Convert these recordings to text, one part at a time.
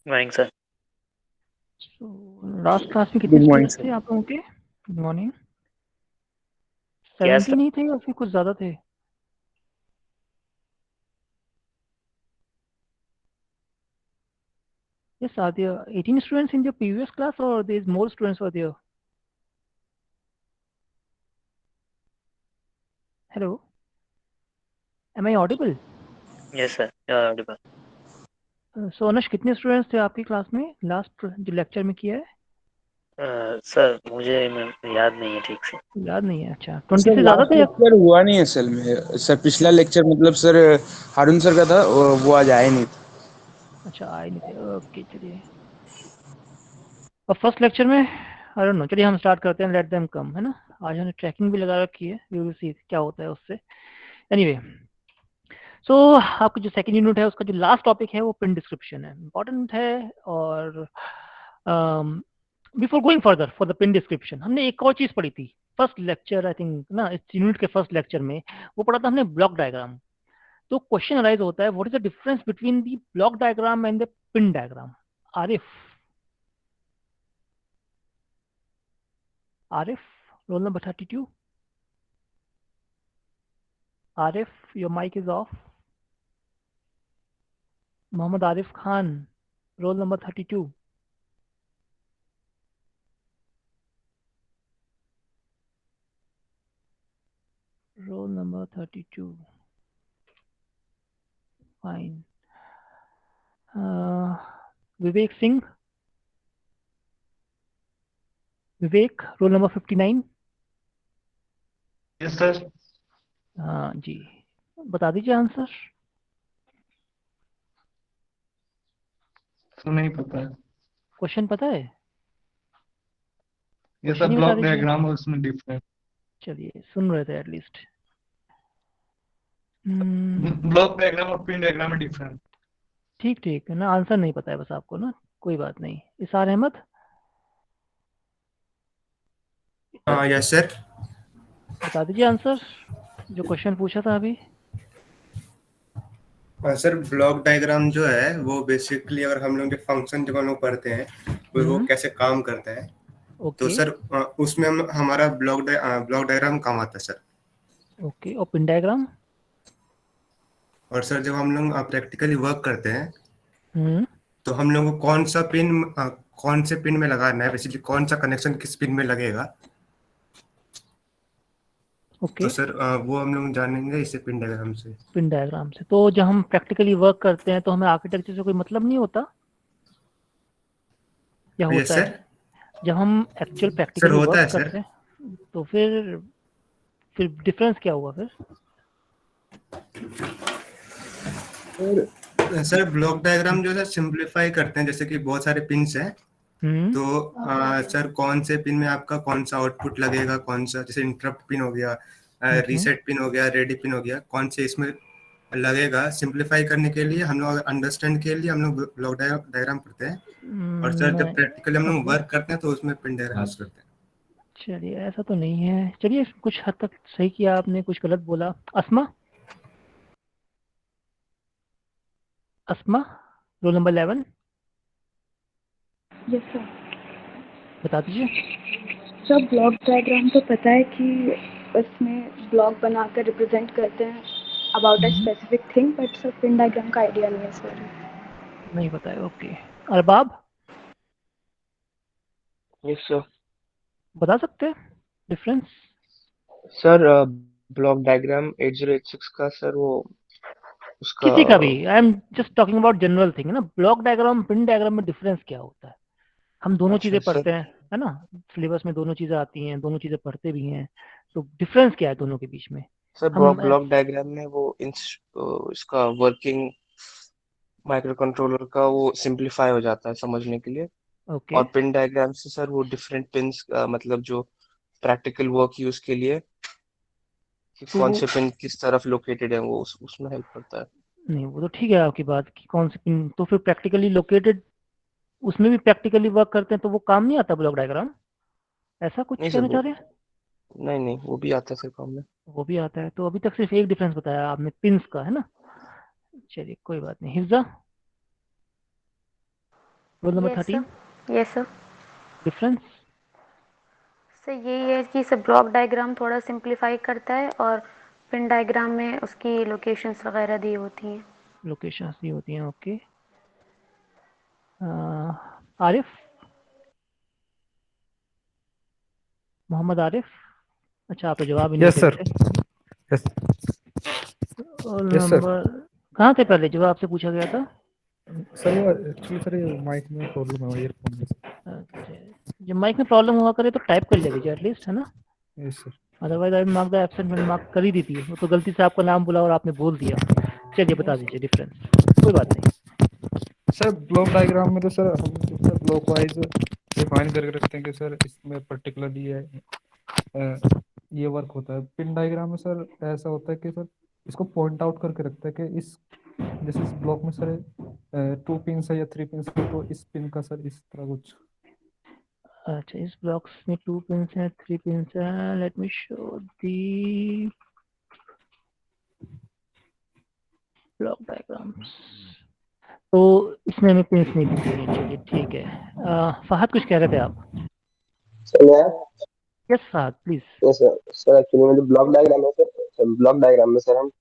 Morning sir. Last class में कितने good morning students sir. थे आप लोगों के? Good morning. क्या 70 सर? नहीं थे या फिर कुछ ज़्यादा थे? Yes, are there 18 students in the previous class or there's more students were there? Hello, am I audible? Yes sir, you are audible. So Anush, कितने स्टूडेंट्स थे आपकी क्लास में लास्ट जो लेक्चर में किया है? सर मुझे याद नहीं है ठीक से। याद नहीं है। अच्छा, 20 सर से ज़्यादा लास्ट थे या? लेक्चर हुआ नहीं असल में सर। पिछला लेक्चर मतलब सर हारून सर का था, वो आज आए नहीं। अच्छा, आए नहीं थे। ओके, चलिए। और फर्स्ट लेक्चर में आई डोंट नो, चलिए हम स्टार्ट करते हैं। लेट देम कम, है ना। आज हमने ट्रैकिंग भी लगा रखी है, वी विल सी क्या होता है उससे। एनीवे, सो आपका जो सेकंड यूनिट है उसका जो लास्ट टॉपिक है वो पिन डिस्क्रिप्शन है, इंपॉर्टेंट है। और before going further for the pin description, हमने एक और चीज पढ़ी थी फर्स्ट लेक्चर, आई थिंक ना, इस यूनिट के फर्स्ट लेक्चर में। वो पढ़ा था हमने ब्लॉक डायग्राम। तो क्वेश्चन अराइज होता है, what is the difference between the block diagram and the pin diagram? Arif, Arif, roll number 32। Arif, your mic is off. Mohammad Arif Khan, roll number 32। Roll number 32। Fine. Vivek Singh, Vivek, roll number 59। Yes sir. हाँ जी, बता दीजिए answer. तो नहीं पता है। क्वेश्चन पता है? ये क्वेश्चन सब ही बता ब्लॉक दीजिए। डायग्राम और उसमें डिफरेंट। चलिए, सुन रहे थे एटलीस्ट। ब्लॉक डायग्राम और पिन डायग्राम में डिफरेंट। ठीक ठीक है ना, आंसर नहीं पता है बस आपको ना, कोई बात नहीं। इसार अहमद, यस सर। बता दीजिए आंसर, जो क्वेश्चन पूछा था अभी। सर ब्लॉक डायग्राम जो है वो बेसिकली अगर हम लोग के फंक्शन जब हम लोग पढ़ते हैं वो कैसे काम करता है, तो ओके। सर उसमें हम हमारा ब्लॉक डायग्राम काम आता है सर। ओके, और पिन डायग्राम? और सर जब हम लोग प्रैक्टिकली वर्क करते हैं हम्म। तो हम लोग को कौन सा पिन कौन से पिन में लगाना है, बेसिकली कौन सा कनेक्शन किस पिन में लगेगा, तो ओके, सर वो हम लोग जानेंगे इसे पिन डायग्राम से। पिन डायग्राम से। तो जब हम प्रैक्टिकली वर्क करते हैं तो हमें आर्किटेक्चर से कोई मतलब नहीं होता, या यस होता है? सर। जब हम एक्चुअल सर प्रैक्टिकली होता वर्क है सर। करते हैं तो फिर डिफरेंस क्या हुआ फिर? सर ब्लॉक डायग्राम जो है सिंप्लीफाई करते हैं, जैसे कि बहुत सारे पिन्स हैं, हम्म। तो सर कौन से पिन में आपका कौन सा आउटपुट लगेगा, कौन सा जैसे इंटरप्ट पिन हो गया, हम्म। रीसेट पिन हो गया, रेडी पिन हो गया, कौन से इसमें लगेगा, सिंप्लीफाई करने के लिए हम लोग अंडरस्टैंड के लिए हम लोग ब्लॉक डायग्राम पढ़ते हैं। और सर जब नहीं। प्रैक्टिकली हम लोग ओके, वर्क करते हैं तो उसमें पिन डायग्राम यूज करते हैं। चलिए, ऐसा तो नहीं है। चलिए, कुछ हद तक सही किया आपने, कुछ गलत बोला। अस्मा, अस्मा, रोल नंबर 11, यस सर। बता दीजिए। सर ब्लॉक डायग्राम तो पता है कि उसमें ब्लॉक बनाकर रिप्रेजेंट करते हैं about a hmm, specific thing, but sir pin diagram का आइडिया नहीं है सर। नहीं पता है। Okay, Arbab, yes sir. बता सकते हैं डिफरेंस? सर ब्लॉक डायग्राम 8086 का सर वो उसका किसी का भी, I am just talking about general thing, है ना। ब्लॉक डायग्राम, पिन डायग्राम में डिफरेंस क्या होता है? हम दोनों अच्छा चीजें सर। पढ़ते हैं, है ना। सिलेबस में दोनों चीजें आती हैं, दोनों चीजें पढ़ते भी हैं। तो डिफरेंस क्या है दोनों के बीच में? सर हम ब्लॉक डायग्राम में वो इसका वर्किंग माइक्रो कंट्रोलर का वो सिंप्लीफाई हो जाता है समझने के लिए। ओके। और पिन डायग्राम से सर वो डिफरेंट पिन्स मतलब जो प्रैक्टिकल वर्क यूज के लिए कि तो कौन वो से पिन किस तरफ लोकेटेड है वो उसमें हेल्प करता है। नहीं, वो तो ठीक है आपकी बात कि कौन सी पिन, तो फिर प्रैक्टिकली लोकेटेड, उसमें भी प्रैक्टिकली वर्क करते हैं तो वो काम नहीं आता ब्लॉक डायग्राम, ऐसा कुछ नहीं सर कहना वो चाह रहे हैं? नहीं नहीं वो भी आता है सर काम में। वो भी आता है। तो अभी तक सिर्फ एक डिफरेंस बताया आपने, पिंस का, है ना। चलिए, कोई बात नहीं। Hifza, roll number yes 13 sir, yes sir. Difference? Sir यही है कि सर ब्लॉक डायग्राम थोड़ा सिंप्लीफाई करता है और पिन डायग्राम में उसकी लोकेशंस वगैरह दी होती हैं। लोकेशंस दी होती हैं, ओके। आरिफ, मोहम्मद आरिफ, अच्छा आप तो जवाब ही नहीं यस दे सर। रहे थे। Yes roll yes sir. Number कहाँ थे पहले जो आपसे पूछा गया था? सर वो एक्चुअली सर ये माइक में प्रॉब्लम है ईयरफोन में। अच्छा, जब माइक में प्रॉब्लम हुआ करे तो टाइप कर ले लीजिए एटलीस्ट, है ना? Yes sir. Otherwise I mark the absent, मैंने मार्क कर ही दी थी, वो तो गलती से आपका नाम बोला और आपने बोल दिया। चलिए बता दीजिए डिफरेंस, कोई बात नहीं। सर ब्लॉक डायग्राम में तो सर हम सर ब्लॉक वाइज डिफाइन करके रखते हैं कि सर इसमें पर्टिकुलरली ये वर्क होता है। पिन डायग्राम में सर ऐसा होता है कि सर इसको पॉइंट आउट करके रखता है कि इस जैसे इस ब्लॉक में सर 2 पिन है या 3 पिन है तो इस पिन का सर इस तरह कुछ। अच्छा, इस ब्लॉक्स में 2 पिंस हैं, 3 पिंस हैं। लेट मी शो दी ब्लॉक डायग्राम्स। तो इसमें हमें पिंस नहीं दिख रही हैं, चलिए ठीक है। फहद कुछ कह रहे थे आप? सर मैं yes Fahad please. Yes sir. Sir actually में जो ब्लॉक डायग्राम है सर, ब्लॉक डायग्राम में सर हम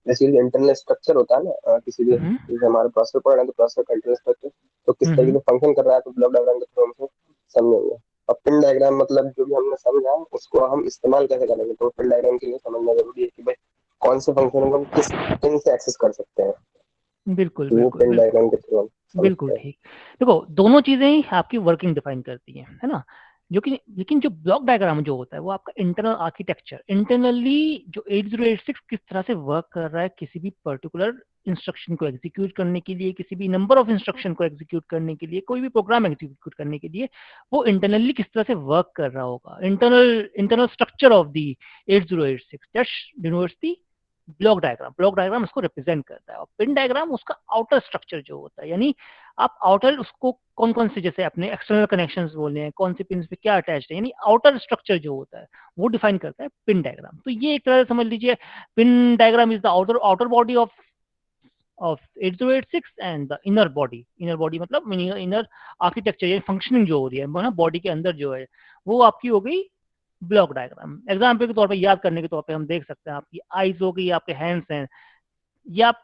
बेसिकली इंटरनल स्ट्रक्चर होता है ना, किसी भी जैसे हमारे प्रोसेसर पढ़ रहे हैं तो प्रोसेसर का इंटरनल स्ट्रक्चर तो किस तरीके से फंक्शन कर रहा है तो ब्लॉक डायग्राम के थ्रू हम उसे समझेंगे। और पिन डायग्राम मतलब जो भी हमने समझा उसको हम इस्तेमाल कैसे करेंगे, तो पिन डायग्राम के लिए समझना जरूरी है कि भाई कौन से फंक्शन को हम किस पिन से एक्सेस कर सकते हैं, बिल्कुल तो वो बिल्कुल पिन बिल्कुल डायग्राम के थ्रू हम बिल्कुल समझते हैं। ठीक। देखो दोनों चीजें ही आपकी वर्किंग डिफाइन करती हैं, है ना? जो कि लेकिन जो ब्लॉक डायग्राम जो होता है वो आपका इंटरनल आर्किटेक्चर, इंटरनली जो 8086 किस तरह से वर्क कर रहा है किसी भी पर्टिकुलर इंस्ट्रक्शन को एग्जीक्यूट करने के लिए, किसी भी नंबर ऑफ इंस्ट्रक्शन को एग्जीक्यूट करने के लिए, कोई भी प्रोग्राम एग्जीक्यूट करने के लिए वो इंटरनली किस तरह से वर्क कर रहा होगा, internal structure of the 8086 that's university block diagram. Block diagram उसको रिप्रेजेंट करता है और पिन डायग्राम उसका आउटर स्ट्रक्चर जो होता है, यानी आप आउटर उसको कौन कौन से जैसे अपने एक्सटर्नल कनेक्शंस बोले हैं, कौन से पिन पे क्या अटैच्ड है, यानी आउटर स्ट्रक्चर जो होता है वो डिफाइन करता है पिन डायग्राम। तो ये एक तरह से समझ लीजिए pin diagram is the outer body of 8086 and the inner body मतलब इनर आर्किटेक्चर या फंक्शनिंग जो हो रही है बॉडी के अंदर जो है वो आपकी हो गई ब्लॉक डायग्राम। एग्जाम्पल के तौर पे याद करने के तौर पे हम देख सकते हैं आपकी आईज हो गई, आपके हैंड्स हैं, या आप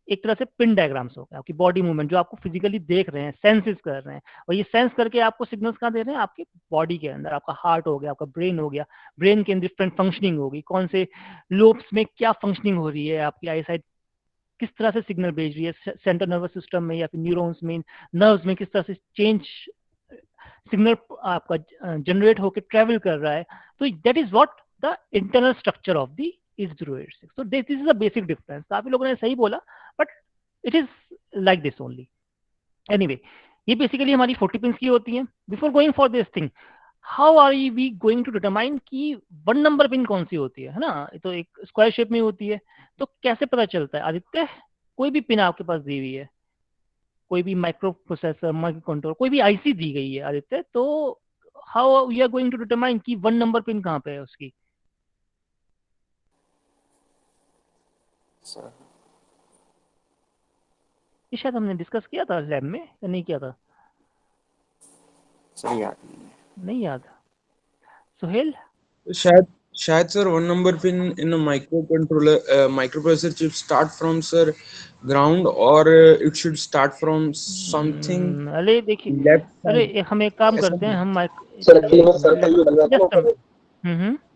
एक तरह से पिन डायग्राम्स हो गए आपकी बॉडी मूवमेंट जो आपको फिजिकली देख रहे हैं, सेंसेस कर रहे हैं, और ये सेंस करके आपको सिग्नल्स कहाँ दे रहे हैं आपकी बॉडी के अंदर। आपका हार्ट हो गया, आपका ब्रेन हो गया, ब्रेन के डिफरेंट फंक्शनिंग होगी, कौन से लोब्स में क्या फंक्शनिंग हो रही है, आपकी आई साइड किस तरह से सिग्नल भेज रही है सेंट्रल नर्वस सिस्टम में या फिर न्यूरॉन्स में, नर्व्स में किस तरह से चेंज सिग्नल आपका जनरेट होकर ट्रेवल कर रहा है। तो that is what the internal structure of the 8086। तो this is the basic difference. काफी लोगों ने सही बोला but it is like this only. Anyway ये बेसिकली हमारी 40 पिंस की होती हैं। Before going for this thing, how are we going to determine कि 1 नंबर पिन कौन सी होती है ना? तो एक स्क्वायर शेप में होती है, तो कैसे पता चलता है आदित्य? कोई भी पिन आपके पास दी हुई है, कोई भी माइक्रो प्रोसेसर, माइक्रो कंट्रोल, कोई भी आईसी दी गई है आदित्य, तो how we are going to determine कि 1 नंबर पिन कहाँ पे है उसकी? ये शायद हमने डिस्कस किया था लैब में या नहीं किया था? सही याद नहीं याद। सुहेल? शायद शायद sir 1 number pin in a microprocessor chip start from sir ground or it should start from something अरे देखिए, left अरे side हम एक काम ऐसा करते हैं, हम सर चलिए एक्चुअली में एक सर्कल जो बन रहा था मिनट, ना जस्ट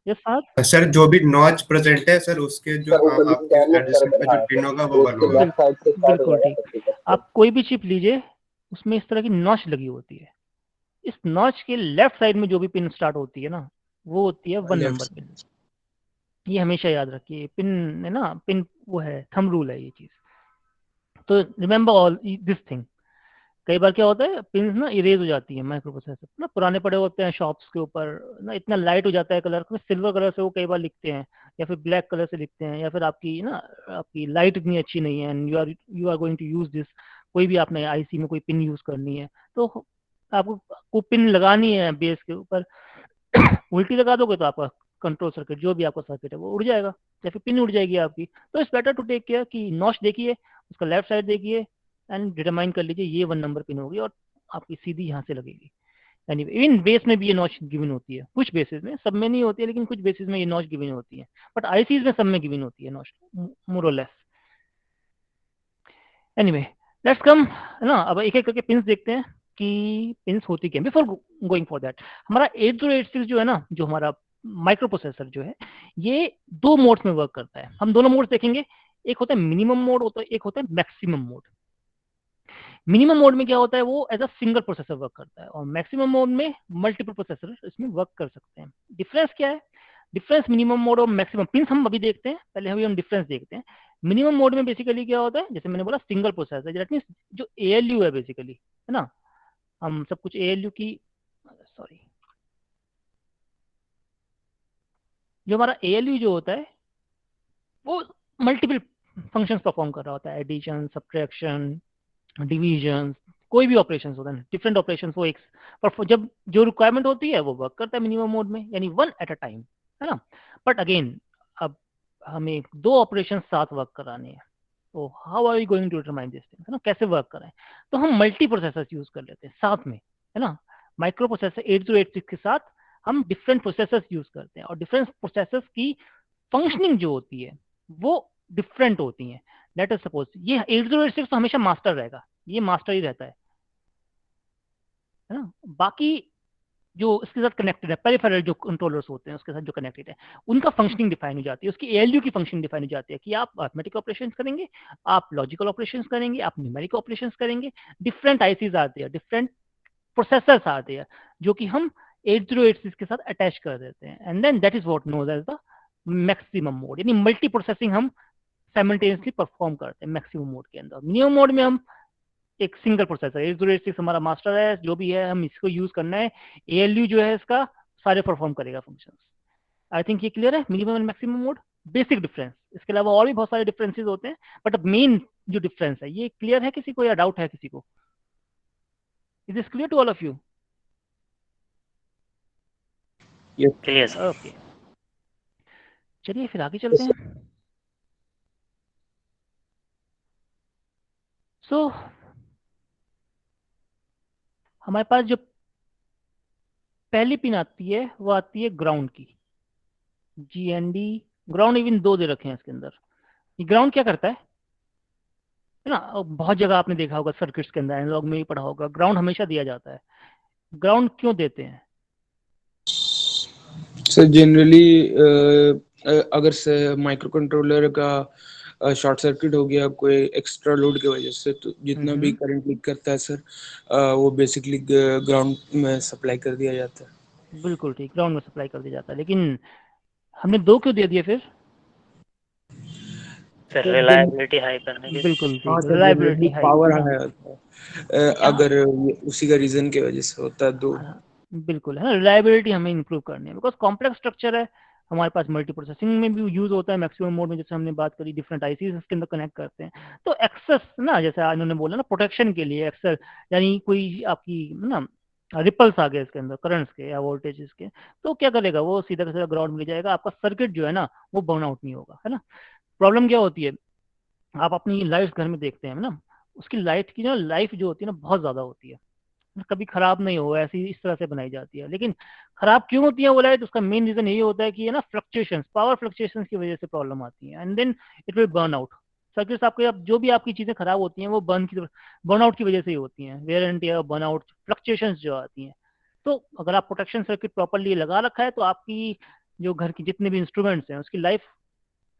यस सर। सर जो भी नॉच प्रेजेंट है सर उसके जो सर वो कभी आपके स्कैन नहीं कर एडजस्टमेंट पे रहा जो है पिन होगा तो वो उसके बनवाना है। लेफ्ट साइड से स्टार्ट हो बिल्कुल जाएगा ठीक। सब ठीक है। आप कोई भी चिप लीजिए उसमें इस तरह की नॉच लगी होती है, इस नॉच के लेफ्ट साइड में जो भी पिन स्टार्ट होती है ना वो होती है 1 लेफ्ट नंबर पिन। ये हमेशा याद रखिए, पिन है ना, पिन वो है, थंब रूल है ये चीज। तो रिमेंबर ऑल दिस थिंग। कई बार क्या होता है पिन ना इरेज हो जाती है माइक्रो प्रोसेसर ना, पुराने पड़े होते हैं शॉप्स के ऊपर ना, इतना लाइट हो जाता है कलर, सिल्वर कलर से वो कई बार लिखते हैं या फिर ब्लैक कलर से लिखते हैं, या फिर आपकी ना आपकी लाइट इतनी अच्छी नहीं है and you are going to use this, कोई भी आपने आईसी में कोई पिन यूज करनी है तो आपको पिन लगानी है बेस के ऊपर, उल्टी लगा दोगे तो आपका कंट्रोल सर्किट जो भी आपका सर्किट है वो उड़ जाएगा या फिर पिन उड़ जाएगी आपकी। तो it's better to take care कि नॉच देखिए, उसका लेफ्ट साइड देखिए, एंड डिटरमाइन कर लीजिए ये 1 नंबर पिन होगी और आपकी सीधी यहाँ से लगेगी। एनीवे इवन बेस में भी ये नॉच गिवन होती है, कुछ बेसिस में, सब में नहीं होती है, लेकिन कुछ बेसिस में ये नॉच गिवन होती है, बट आईसीज में सब में गिवन होती है नॉच, मोर और लेस। एनीवे लेट्स कम, है ना, अब एक एक करके पिंस देखते हैं कि पिंस होती क्या। बिफोर गोइंग फॉर दैट, हमारा 8086 जो है ना, जो हमारा माइक्रो प्रोसेसर जो है, ये 2 मोड्स में वर्क करता है। हम दोनों मोड्स देखेंगे, एक होता है मिनिमम मोड, होता है एक होता है मैक्सिमम मोड। मिनिमम मोड में क्या होता है, वो as a single processor work करता है, और मैक्सिमम मोड में मल्टीपल प्रोसेसर इसमें वर्क कर सकते हैं। डिफरेंस क्या है, डिफरेंस मिनिमम मोड और मैक्सिमम पिंस हम अभी देखते हैं, पहले अभी हम डिफरेंस देखते हैं। मिनिमम मोड में बेसिकली क्या होता है, जैसे मैंने बोला सिंगल प्रोसेसर, दैट मींस जो एएलयू है बेसिकली, है ना, हम सब कुछ एएलयू की, सॉरी, जो हमारा एएलयू जो होता है वो मल्टीपल फंक्शंस परफॉर्म कर रहा होता है, एडिशन, सब्ट्रैक्शन, डिवीजन, कोई भी ऑपरेशन होता है, डिफरेंट ऑपरेशन वो एक, पर जब जो रिक्वायरमेंट होती है वो वर्क करता है मिनिमम मोड में, यानी 1 एट अ टाइम, है ना। बट अगेन अब हमें 2 ऑपरेशन साथ वर्क कराने हैं, तो how are you going to determine this thing, है ना, कैसे वर्क कराएं। तो हम मल्टी प्रोसेसर्स यूज कर लेते हैं साथ में, है ना। माइक्रो प्रोसेसर 8086 के साथ हम डिफरेंट प्रोसेसर्स यूज करते हैं, और डिफरेंट प्रोसेसर्स की फंक्शनिंग जो होती है वो डिफरेंट होती है। लेट अस सपोज ये 8086 तो हमेशा मास्टर रहेगा, ये मास्टर ही रहता है ना। बाकी जो इसके साथ कनेक्टेड है, पेरिफेरल जो कंट्रोलर्स होते हैं उसके साथ जो कनेक्टेड है, उनका फंक्शनिंग डिफाइन हो जाती है, उसकी एएलयू की फंक्शनिंग डिफाइन हो जाती है कि आप अरिथमेटिक ऑपरेशंस करेंगे, आप लॉजिकल ऑपरेशंस करेंगे, आप न्यूमेरिक ऑपरेशंस करेंगे। डिफरेंट आईसीज आते हैं, डिफरेंट प्रोसेसर्स आते हैं, जो कि हम 8086 के साथ अटैच कर देते हैं, and then that is what knows as the maximum mode, यानी मल्टी प्रोसेसिंग हम साइमल्टेनियसली परफॉर्म करते हैं मैक्सिमम मोड के अंदर। मिनिमम मोड में हम एक सिंगल प्रोसेसर, 8086 हमारा मास्टर है, जो भी है हम इसको यूज करना है, एएलयू जो है इसका सारे परफॉर्म करेगा फंक्शंस। आई थिंक ये क्लियर है, minimum and maximum mode, basic difference. इसके अलावा और भी बहुत सारे डिफरेंसेस होते हैं, बट मेन जो डिफरेंस है ये क्लियर है किसी को, या डाउट है किसी को? Is this clear to all of you? Yes. Okay, चलिए फिर आगे चलते हैं। सो हमारे पास जो पहली पिन आती है वो आती है ग्राउंड की, GND ग्राउंड, इवन 2 दे रखे हैं इसके अंदर। ये ग्राउंड क्या करता है ना, बहुत जगह आपने देखा होगा सर्किट्स के अंदर, एनालॉग में ही पढ़ा होगा, ग्राउंड हमेशा दिया जाता है। ग्राउंड क्यों देते हैं? सर जनरली अगर से माइक्रो कंट्रोलर का शॉर्ट सर्किट हो गया कोई एक्स्ट्रा लोड की वजह से, तो जितना भी करंट लीक करता है सर, वो बेसिकली ग्राउंड में सप्लाई कर दिया जाता है। बिल्कुल ठीक, ग्राउंड में सप्लाई कर दिया जाता है, लेकिन हमने 2 क्यों दे दिए फिर? फिर रिलायबिलिटी हाई करने के लिए। बिल्कुल ठीक, रिलायबिलिटी हाई। पावर हाई होता है, अगर उसी का रीजन की वजह से होता है दो। बिल्कुल है ना, रिलायबिलिटी हमें इंप्रूव करनी है, बिकॉज कॉम्प्लेक्स स्ट्रक्चर है हमारे पास, मल्टी प्रोसेसिंग में भी यूज होता है मैक्सिमम मोड में, जैसे हमने बात करी, डिफरेंट आईसीज इसके अंदर कनेक्ट करते हैं। तो एक्सेस ना, जैसे इन्होंने बोला ना, प्रोटेक्शन के लिए एक्सेस, यानी कोई आपकी ना रिपल्स आ गए इसके अंदर करंट्स के या वोल्टेजेस के, तो क्या करेगा वो, सीधा का सीधा ग्राउंड मिल जाएगा, आपका सर्किट जो है ना वो बर्न आउट नहीं होगा, है ना। प्रॉब्लम क्या होती है, आप अपनी लाइट घर में देखते हैं ना, उसकी लाइट की जो लाइफ जो होती है ना बहुत ज्यादा होती है, कभी खराब नहीं हो, ऐसी इस तरह से बनाई जाती है। लेकिन खराब क्यों होती है वो लाइट, उसका मेन रीजन यही होता है कि ये ना फ्लक्चुएशंस, पावर फ्लक्चुएशंस की वजह से प्रॉब्लम आती है, and then it will burn out. Circuits आपके, अब जो भी आपकी चीजें खराब होती हैं वो बर्न आउट की वजह से ही होती हैं, wear and tear, burn out, fluctuations जो आती हैं। तो अगर आप प्रोटेक्शन सर्किट प्रॉपरली लगा रखा है तो आपकी जो घर की जितने भी इंस्ट्रूमेंट्स हैं उसकी लाइफ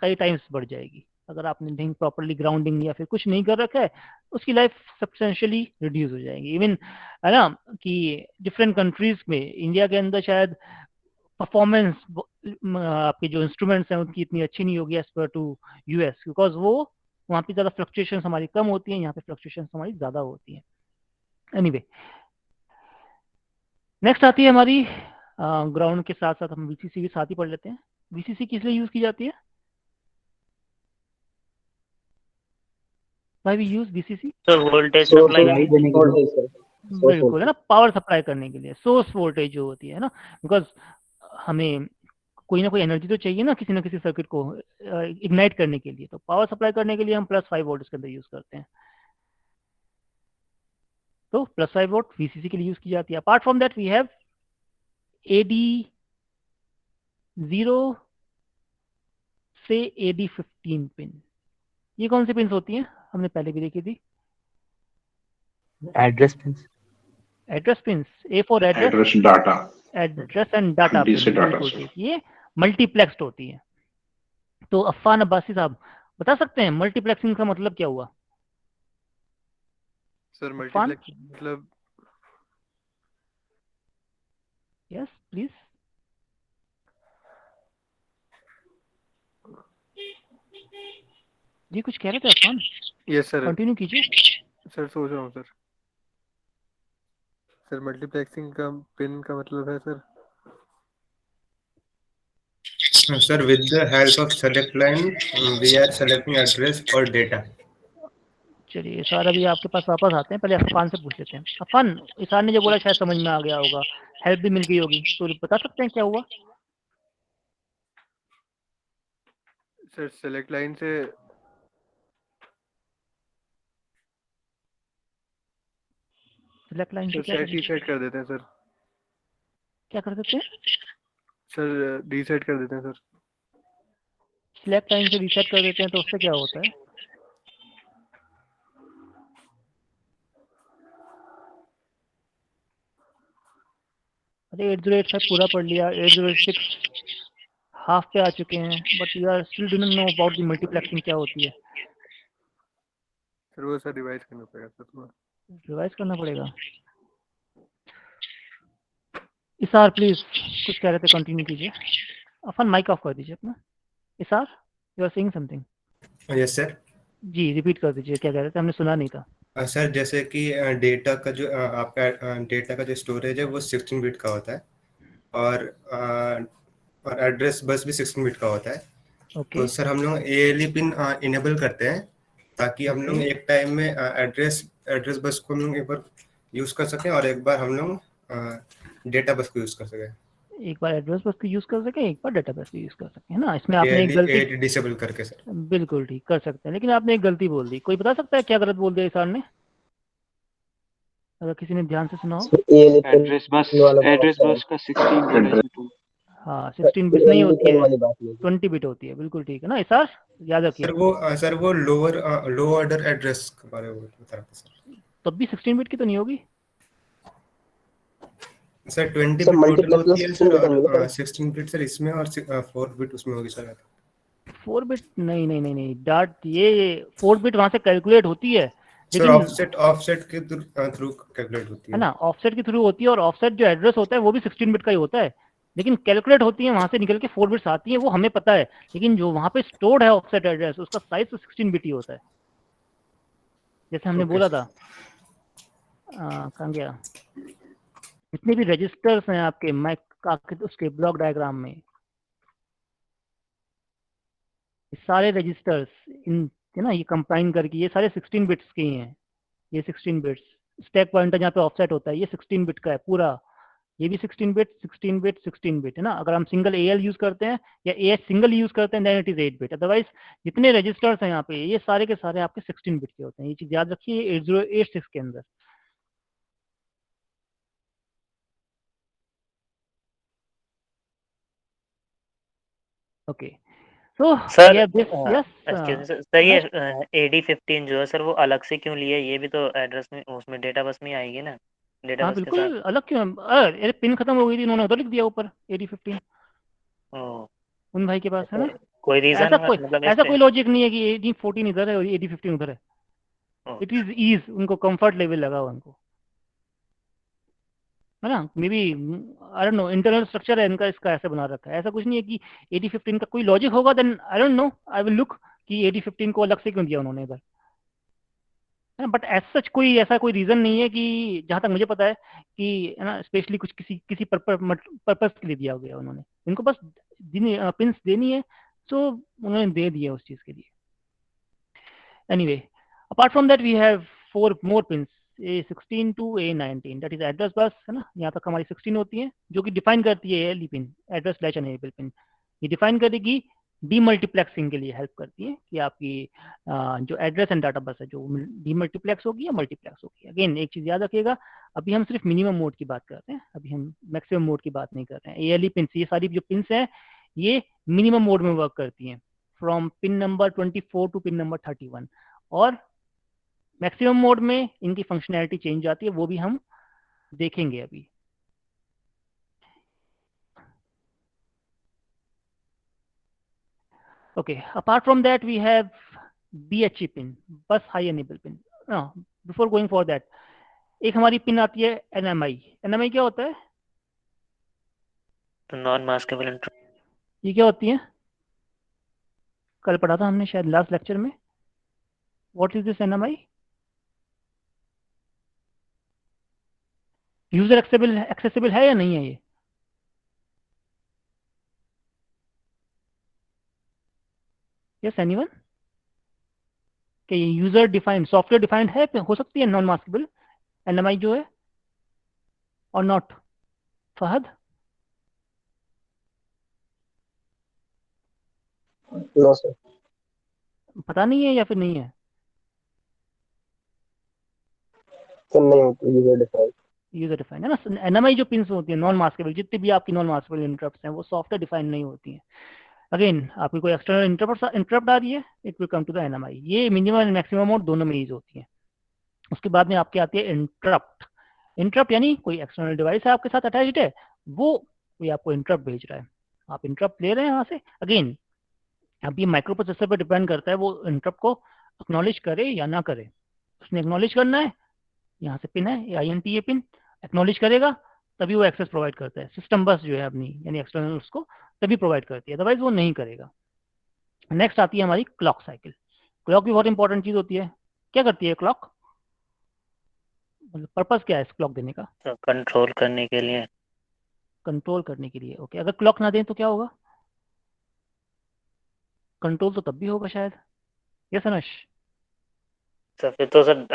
कई टाइम्स बढ़ जाएगी। अगर आपने नहीं प्रॉपरली ग्राउंडिंग या फिर कुछ नहीं कर रखा है, उसकी लाइफ सब्सटेंशियली रिड्यूस हो जाएगी। इवन है ना कि डिफरेंट कंट्रीज में, इंडिया के अंदर शायद परफॉर्मेंस आपके जो इंस्ट्रूमेंट्स हैं उनकी इतनी अच्छी नहीं होगी as per to US, because वो वहाँ पे ज़्यादा फ्लक्चुएशन हमारी कम होती हैं, यहाँ पे फ्लक्चुएशन हमारी ज़्यादा होती हैं। एनीवे नेक्स्ट आती है हमारी ग्राउंड के साथ साथ हम वीसीसी भी साथ ही पढ़ लेते हैं। वीसीसी किस लिए यूज की जाती है? Why we use VCC? तो वोल्टेज सप्लाई करने के लिए। बिल्कुल है ना, पावर सप्लाई करने के लिए, सोर्स वोल्टेज जो होती है ना, बिकॉज हमें कोई ना कोई एनर्जी तो चाहिए ना किसी सर्किट को इग्नाइट करने के लिए, तो पावर सप्लाई करने के लिए हम +5 वोल्ट के अंदर यूज करते हैं। तो +5 वोल्ट VCC के लिए यूज की जाती है। Apart from that we have AD0 से AD15 पिन। ये कौन सी पिन होती हैं? हमने पहले भी देखी थी, address pins. Address pins, A for address, address data, address and data D pin, से डाटा बिल्कुल सर। ठीक। ये मल्टीप्लेक्स्ड होती है। तो अफ़ान अब्बासी साहब बता सकते हैं मल्टीप्लेक्सिंग का मतलब क्या हुआ? सर अफ़ान, मल्टीप्लेक्स मतलब यस प्लीज। जी कुछ कह रहे थे अफ़ान, यस सर, कंटिन्यू कीजिए। सर सोच रहा हूँ सर मल्टीप्लेक्सिंग का पिन का मतलब है sir sir with the help of select line we are selecting address और डेटा। चलिए इसार अभी आपके पास वापस आते हैं, पहले अफ़ान से पूछ लेते हैं। अफ़ान, इसार ने जो बोला शायद समझ में आ गया होगा, हेल्प भी मिल गई होगी, तो बता सकते हैं क्या हुआ? सर सेलेक्ट लाइन से सिलेक्ट लाइन से सर क्या सेट करें? रीसेट कर देते हैं सर। क्या कर सकते हैं? सर रीसेट कर देते हैं सर। सिलेक्ट लाइन से रीसेट कर देते हैं तो उससे क्या होता है? अरे 8085 पूरा पढ़ लिया, 8086 हाफ पे आ चुके हैं, but you are still do not know about the multiplexing क्या होती है। सर वो सर रिवाइज करना पड़ेगा सर थोड़ा। रिवाइज करना पड़ेगा। इसार प्लीज कुछ कह रहे थे, कंटिन्यू कीजिए। अफन माइक ऑफ कर दीजिए अपना। Israr you are saying something. Yes sir. जी रिपीट कर दीजिए, क्या कह रहे थे, हमने सुना नहीं था। सर जैसे कि डेटा का जो आपका डेटा का जो स्टोरेज है वो 16 बिट का होता है और एड्रेस बस भी 16 बिट का होता है। तो सर हम लोग ALE पिन इनेबल करते हैं ताकि हम लोग एक टाइम में एड्रेस बस को हम लोग एक बार यूज कर सकें और एक बार हम लोग डेटा बस को यूज कर सकें। एक बार एड्रेस बस को यूज कर सकें, एक बार डेटा बस को यूज कर सकें, है ना। इसमें आपने एक गलती डिसेबल करके सर। बिल्कुल ठीक कर सकते हैं, लेकिन आपने एक गलती बोल दी। कोई बता सकता है क्या गलत बोल दिया इसार ने, अगर किसी ने ध्यान से सुना हो? एड्रेस बस का 16 बिट है इसमें। हाँ 16 बिट नहीं होती है, 20 बिट होती है, बिल्कुल ठीक है ना इसार, याद रखिए। सर वो लो ऑर्डर एड्रेस के बारे में बता रहा था सर। तब भी 16 बिट की तो नहीं होगी सर। 20 बिट टोटल होती है सर और 16 बिट सर इसमें और 4 बिट उसमें होगी सर। 4 बिट नहीं डाट, ये 4 बिट वहां से कैलकुलेट होती है, लेकिन ऑफसेट के थ्रू कैलकुलेट होती है ना, ऑफसेट के थ्रू होती है। और ऑफसेट जो एड्रेस होता है वो भी 16 बिट का ही होता है, लेकिन कैलकुलेट होती है वहां से निकल के 4 बिट्स आती है, वो हमें पता है। लेकिन जो वहां पे स्टोर्ड है ऑफसेट एड्रेस, उसका साइज तो 16 बिट ही होता है, जैसे हमने बोला था। कहाँ गया? जितने भी रजिस्टर्स हैं आपके माइक उसके ब्लॉक डायग्राम में, सारे रजिस्टर्स इन, है ना, ये कंबाइन करके ये सारे 16 बिट्स के ही हैं। ये 16 बिट्स, स्टैक पॉइंटर जहाँ पे ऑफसेट होता है ये 16 बिट का है पूरा। ये भी 16 बिट 16 बिट 16 बिट, है ना। अगर हम सिंगल AL यूज करते हैं या AH सिंगल यूज करते हैं then it is 8 bit. Otherwise जितने रजिस्टर्स हैं यहाँ पे ये सारे के सारे आपके 16 बिट के होते हैं। ये चीज याद रखिए 8086 के अंदर। ओके सो सर सर ये AD15 जो है सर वो अलग से क्यों लिया? ये भी तो एड्रेस में उसमें डेटा बस में आएगी ना, डेटा हाँ बस के बिल्कुल साथ। अलग क्यों है? अरे पिन खत्म हो गई थी, इन्होंने उधर लिख दिया ऊपर AD15 उन भाई के पास, है ना। कोई रीजन मतलब ऐसा कोई लॉजिक नहीं है कि AD14 इधर है और AD15 उधर है। इट इज ईज, उनको कंफर्ट लेवल लगा हुआ उनको, है ना। Maybe I don't know internal structure है इनका, इसका ऐसे बना रखा है। ऐसा कुछ नहीं है कि AD15 का कोई लॉजिक होगा, then I don't know, I will look कि AD15 को अलग से क्यों दिया उन्होंने इधर, बट एज सच कोई ऐसा कोई रीजन नहीं है कि, जहां तक मुझे पता है कि, है ना, स्पेशली कुछ किसी पर्पस के लिए दिया गया उन्होंने। इनको बस पिंस देनी है, सो उन्होंने दे दिया उस चीज के लिए। Anyway apart from that we have 4 more pins, A16 to A19, that is address bus, है ना। यहाँ तक हमारी 16 होती है जो कि डिफाइन करती है ALE pin, address slash enable pin. ये डिफाइन करेगी डीमल्टीप्लेक्सिंग के लिए हेल्प करती है कि आपकी जो एड्रेस एंड डाटा बस है जो डीमल्टीप्लेक्स होगी या मल्टीप्लेक्स होगी। अगेन एक चीज याद रखिएगा, अभी हम सिर्फ मिनिमम मोड की बात कर रहे हैं, अभी हम मैक्सिमम मोड की बात नहीं कर रहे हैं। ALE पिन, ये सारी जो पिन्स हैं ये मिनिमम मोड में वर्क करती हैं, from pin number 24 to pin number 31, और मैक्सिमम मोड में इनकी फंक्शनैलिटी चेंज जाती है, वो भी हम देखेंगे अभी। Okay, apart from that we have BHE pin, bus high enable pin. Before going for that, एक हमारी पिन आती है NMI। NMI क्या होता है? तो नॉन मास्केबल इंटरप्ट। ये क्या होती है? कल पढ़ा था हमने शायद लास्ट लेक्चर में। What is this NMI? User accessible है या नहीं है ये? Yes, anyone? कि ये यूजर डिफाइंड, सॉफ्टवेयर डिफाइंड है, हो सकती है नॉन मास्केबल NMI जो है, और नॉट? फहद? No sir. पता नहीं है या फिर नहीं है? तो नहीं होती यूजर डिफाइंड। यूजर डिफाइंड है ना। NMI जो पिन्स होती है नॉन मास्केबल, जितनी भी आपकी नॉन मास्केबल इंटरप्ट्स हैं वो सॉफ्टवेयर डिफाइंड नहीं होती हैं। अगेन आपकी कोई एक्सटर्नल इंटरप्ट आ रही है, it will come to the NMI। ये मिनिमम एंड मैक्सिमम मोड दोनों में यूज होती है। उसके बाद में आपके आती है इंटरप्ट। इंटरप्ट यानी कोई एक्सटर्नल डिवाइस है आपके साथ अटैच्ड है, वो कोई आपको इंटरप्ट भेज रहा है, आप इंटरप्ट ले रहे हैं यहाँ से। अगेन अब ये माइक्रो प्रोसेसर पर डिपेंड करता है वो इंटरप्ट को एक्नॉलेज करे या ना करे। उसने एक्नॉलेज करना है, यहाँ से पिन है INTA पिन, एक्नॉलेज करेगा तभी वो एक्सेस प्रोवाइड करता है। सिस्टम बस जो है अपनी यानी एक्सटर्नल उसको तभी प्रोवाइड करती है, अदरवाइज वो नहीं करेगा। नेक्स्ट आती है हमारी क्लॉक साइकिल। क्लॉक भी बहुत इंपॉर्टेंट चीज होती है। क्या करती है क्लॉक? मतलब पर्पस क्या है इस क्लॉक देने का? कंट्रोल करने के लिए। कंट्रोल करने के लिए। ओके, अगर क्लॉक ना दें तो क्या होगा? कंट्रोल तो तब भी होगा शायद। यस अनुष? तो फिर तो सर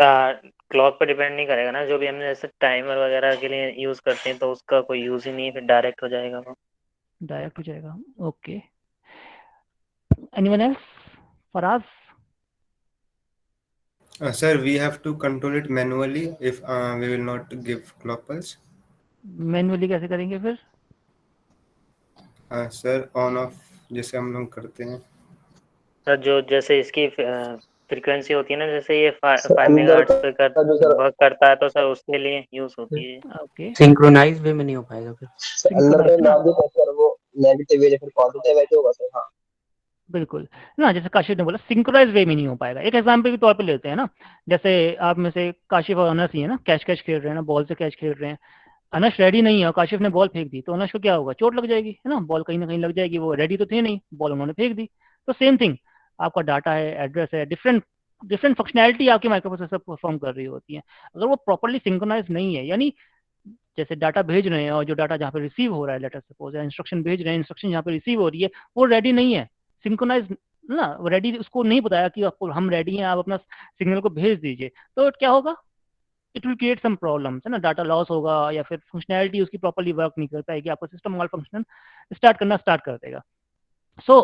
क्लॉक पर डिपेंड नहीं करेगा ना, जो भी हमने जैसे टाइमर वगैरह के लिए यूज करते हैं तो उसका कोई यूज ही नहीं है, फिर डायरेक्ट हो जाएगा वो। डायरेक्ट हो जाएगा। Okay, anyone else? Faraz? Sir, we have to control it manually if we will not give clock pulse. Manually कैसे करेंगे फिर? सर ऑन ऑफ जैसे हम लोग करते हैं सर, जो जैसे इसकी फ्रीक्वेंसी होती है ना, जैसे ये 5 अंदर मेगाहर्ट्ज पे का जो सर वर्क करता है, तो सर उसके लिए यूज होती है। ओके, सिंक्रोनाइज वे में नहीं हो पाएगा फिर। अंदर का लॉजिक है सर वो नेगेटिव है या फिर पॉजिटिव है होगा सर। हाँ बिल्कुल ना, जैसे काशिफ ने बोला सिंक्रोनाइज वे में नहीं हो पाएगा। एक एग्जांपल के तौर पे लेते हैं ना, जैसे आप में से काशिफ और अनस ही है ना, कैच खेल रहे हैं ना, बॉल से कैच खेल रहे हैं। अनस रेडी नहीं है और काशिफ ने बॉल फेंक दी, तो अनस को क्या होगा? चोट लग जाएगी, है ना, बॉल कहीं ना कहीं लग जाएगी। वो रेडी तो थे नहीं, बॉल उन्होंने फेंक दी। तो सेम थिंग, आपका डाटा है, एड्रेस है, डिफरेंट डिफरेंट फंक्शनैलिटी आपकी माइक्रोप्रोसेसर परफॉर्म कर रही होती है। अगर वो प्रॉपरली सिंक्रोनाइज नहीं है, यानी जैसे डाटा भेज रहे हैं और जो डाटा जहाँ पे रिसीव हो रहा है, लेटर सपोज, या इंस्ट्रक्शन भेज रहे हैं, इंस्ट्रक्शन जहाँ पे रिसीव हो रही है वो रेडी नहीं है, सिंक्रोनाइज ना, रेडी उसको नहीं बताया कि आपको हम रेडी हैं, आप अपना सिग्नल को भेज दीजिए, तो क्या होगा? It will create some problems, है ना, डाटा लॉस होगा या फिर फंक्शनैलिटी उसकी प्रॉपर्ली वर्क नहीं कर पाएगी, आपका सिस्टम माल फंक्शन स्टार्ट कर देगा। सो